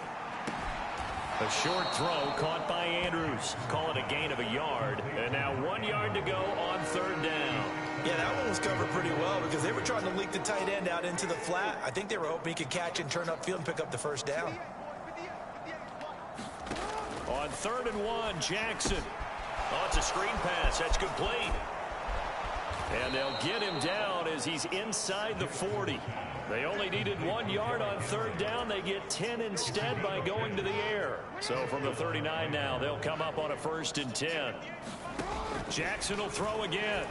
A short throw caught by Andrews. Call it a gain of a yard. And now 1 yard to go on third down. Yeah, that one was covered pretty well because they were trying to leak the tight end out into the flat. I think they were hoping he could catch and turn upfield and pick up the first down. On 3rd and 1, Jackson. Oh, it's a screen pass. That's complete. And they'll get him down as he's inside the 40. They only needed 1 yard on third down. They get 10 instead by going to the air. So from the 39 now, they'll come up on a 1st and 10. Jackson will throw again.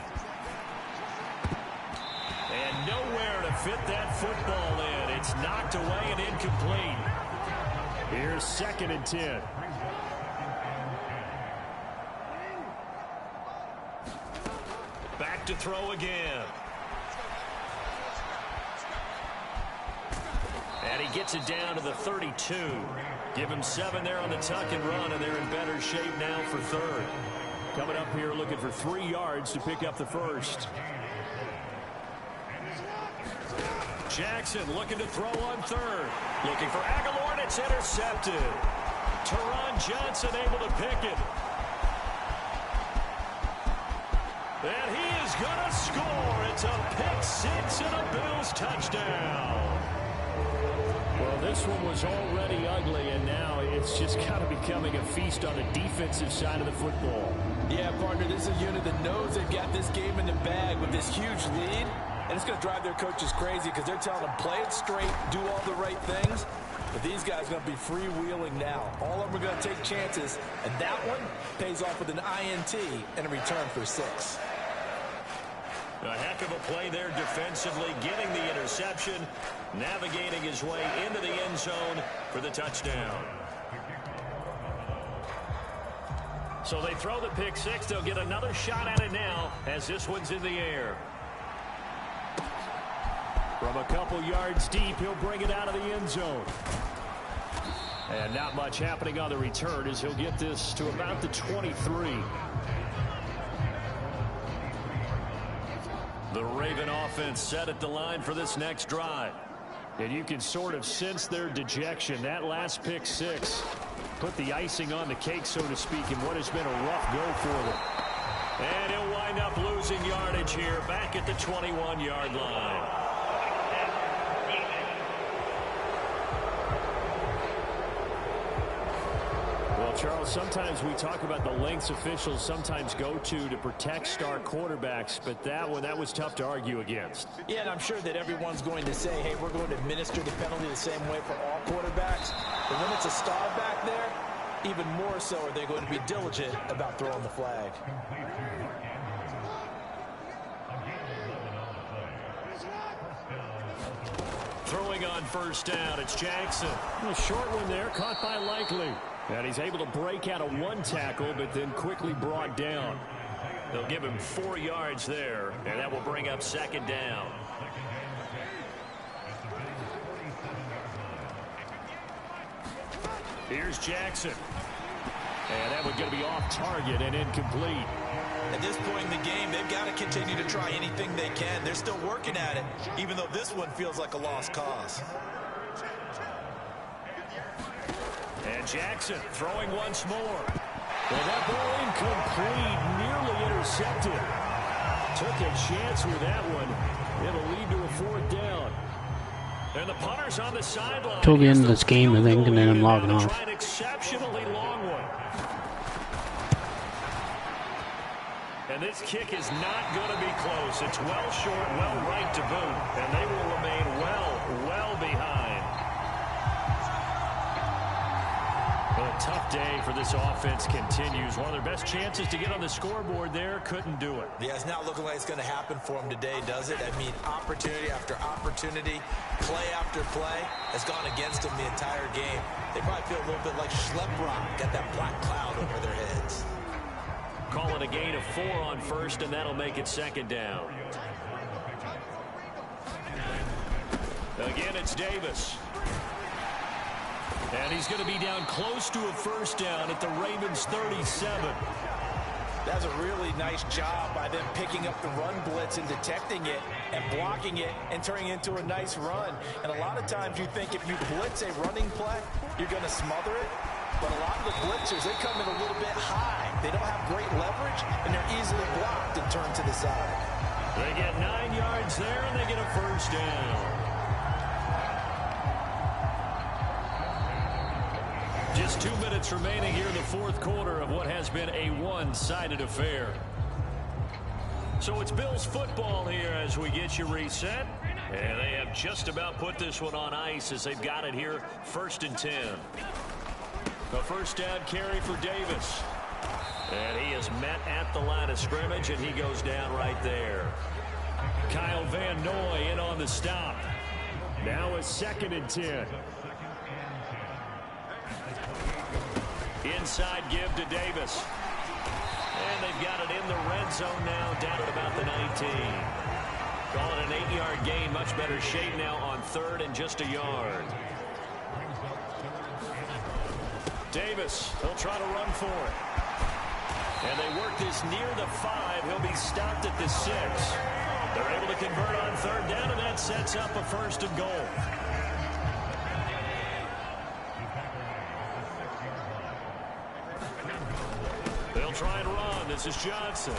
And nowhere to fit that football in. It's knocked away and incomplete. Here's 2nd and 10. Back to throw again. And he gets it down to the 32. Give him 7 there on the tuck and run, and they're in better shape now for third. Coming up here looking for 3 yards to pick up the first. Jackson looking to throw on third. Looking for Aguilar, and it's intercepted. Teron Johnson able to pick it. And he is going to score. It's a pick 6 and a Bills touchdown. Well, this one was already ugly, and now it's just kind of becoming a feast on the defensive side of the football. Yeah, partner, this is a unit that knows they've got this game in the bag with this huge lead. And it's going to drive their coaches crazy because they're telling them play it straight, do all the right things. But these guys are going to be freewheeling now. All of them are going to take chances. And that one pays off with an INT and a return for 6. A heck of a play there defensively, getting the interception, navigating his way into the end zone for the touchdown. So they throw the pick 6. They'll get another shot at it now as this one's in the air. From a couple yards deep, he'll bring it out of the end zone. And not much happening on the return as he'll get this to about the 23. The Raven offense set at the line for this next drive. And you can sort of sense their dejection. That last pick 6 put the icing on the cake, so to speak, in what has been a rough go for them. And he'll wind up losing yardage here back at the 21-yard line. Charles, sometimes we talk about the lengths officials sometimes go to protect star quarterbacks, but that was tough to argue against. Yeah, and I'm sure that everyone's going to say, hey, we're going to administer the penalty the same way for all quarterbacks. But when it's a star back there, even more so are they going to be diligent about throwing the flag. Throwing on first down, it's Jackson. A short one there, caught by Likely. And he's able to break out of one tackle, but then quickly brought down. They'll give him 4 yards there, and that will bring up second down. Here's Jackson. And that one's going to be off target and incomplete. At this point in the game, they've got to continue to try anything they can. They're still working at it, even though this one feels like a lost cause. And Jackson throwing once more. Well, that ball incomplete, nearly intercepted. Took a chance with that one. It'll lead to a 4th down. And the punter's on the sideline. Till the end of this game, I think, and then I'm logging off. Try an exceptionally long one. And this kick is not going to be close. It's well short, well right to boot. And they will remain well behind. Well, a tough day for this offense continues. One of their best chances to get on the scoreboard there, couldn't do it. Yeah, it's not looking like it's going to happen for them today, does it? I mean, opportunity after opportunity, play after play has gone against them the entire game. They probably feel a little bit like Schlepp got that black cloud over their heads. Call it a gain of 4 on first, and that'll make it second down. Again, it's Davis. And he's going to be down close to a first down at the Ravens 37. That's a really nice job by them picking up the run blitz and detecting it and blocking it and turning it into a nice run. And a lot of times you think if you blitz a running play, you're going to smother it. But a lot of the blitzers, they come in a little bit high. They don't have great leverage, and they're easily blocked and turned to the side. They get 9 yards there, and they get a first down. Just 2 minutes remaining here in the 4th quarter of what has been a one-sided affair. So it's Bills football here as we get you reset. And they have just about put this one on ice as they've got it here, 1st and 10. The first down carry for Davis. And he is met at the line of scrimmage, and he goes down right there. Kyle Van Noy in on the stop. Now a 2nd and 10. Inside give to Davis. And they've got it in the red zone now, down at about the 19. Call it an 8-yard gain, much better shape now on 3rd and just a yard. Davis, he'll try to run for it. And they work this near the 5. He'll be stopped at the 6. They're able to convert on 3rd down, and that sets up a 1st and goal. They'll try and run. This is Johnson.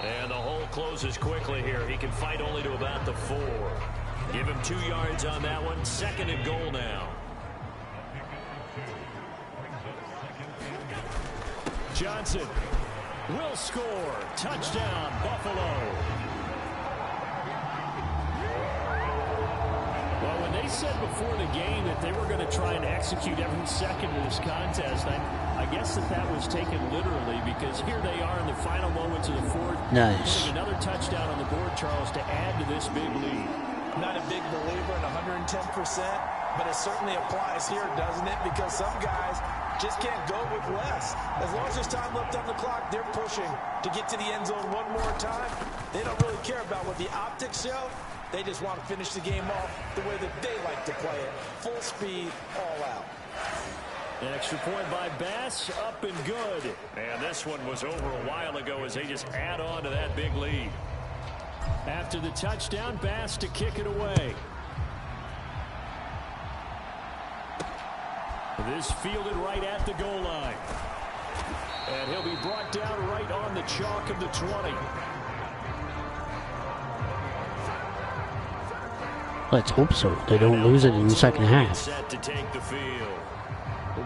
And the hole closes quickly here. He can fight only to about the 4. Give him 2 yards on that one. 2nd and goal now. Johnson will score. Touchdown, Buffalo. Well, when they said before the game that they were going to try and execute every second of this contest, I guess that was taken literally, because here they are in the final moments of the 4th. Nice. Putting another touchdown on the board, Charles, to add to this big lead. I'm not a big believer in 110%, but it certainly applies here, doesn't it? Because some guys just can't go with less. As long as there's time left on the clock, they're pushing to get to the end zone one more time. They don't really care about what the optics show. They just want to finish the game off the way that they like to play it. Full speed, all out. An extra point by Bass, up and good. And this one was over a while ago as they just add on to that big lead. After the touchdown, Bass to kick it away. This fielded right at the goal line. And he'll be brought down right on the chalk of the 20. Let's hope so. They don't lose it in the second half. Set to take the field.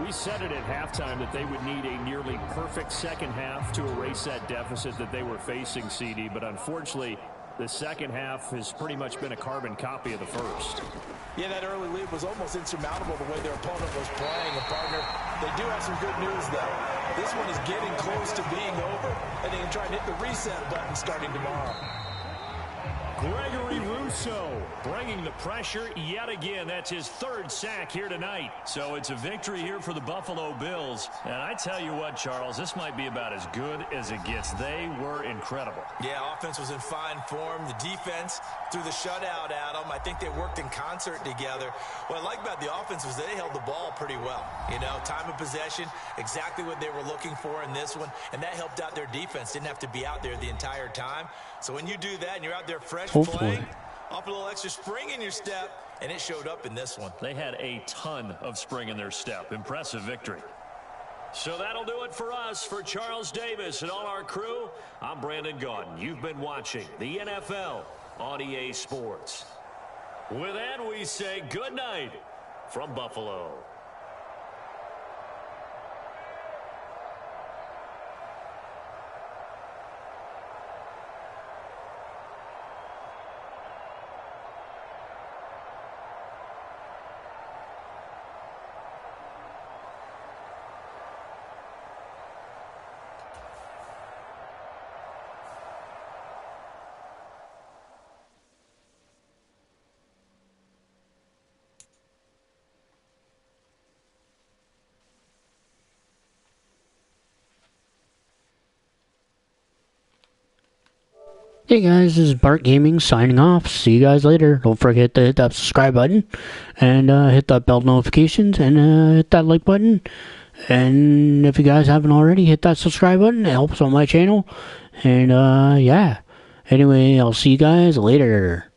We said it at halftime that they would need a nearly perfect second half to erase that deficit that they were facing, CD. But unfortunately, the second half has pretty much been a carbon copy of the first. Yeah, that early lead was almost insurmountable the way their opponent was playing. And, partner, they do have some good news, though. This one is getting close to being over, and they can try and hit the reset button starting tomorrow. Gregory Rousseau bringing the pressure yet again. That's his third sack here tonight. So it's a victory here for the Buffalo Bills. And I tell you what, Charles, this might be about as good as it gets. They were incredible. Yeah, offense was in fine form. The defense threw the shutout at them. I think they worked in concert together. What I like about the offense was they held the ball pretty well. You know, time of possession, exactly what they were looking for in this one. And that helped out their defense. Didn't have to be out there the entire time. So when you do that and you're out there fresh playing, off a little extra spring in your step, and it showed up in this one. They had a ton of spring in their step. Impressive victory. So that'll do it for us. For Charles Davis and all our crew, I'm Brandon Gaudin. You've been watching the NFL on EA Sports. With that, we say good night from Buffalo. Hey guys, this is Bart Gaming signing off. See you guys later. Don't forget to hit that subscribe button and hit that bell notifications and hit that like button. And if you guys haven't already, hit that subscribe button. It helps on my channel. And yeah. Anyway, I'll see you guys later.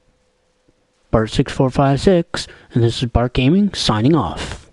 Bart6456, and this is Bart Gaming signing off.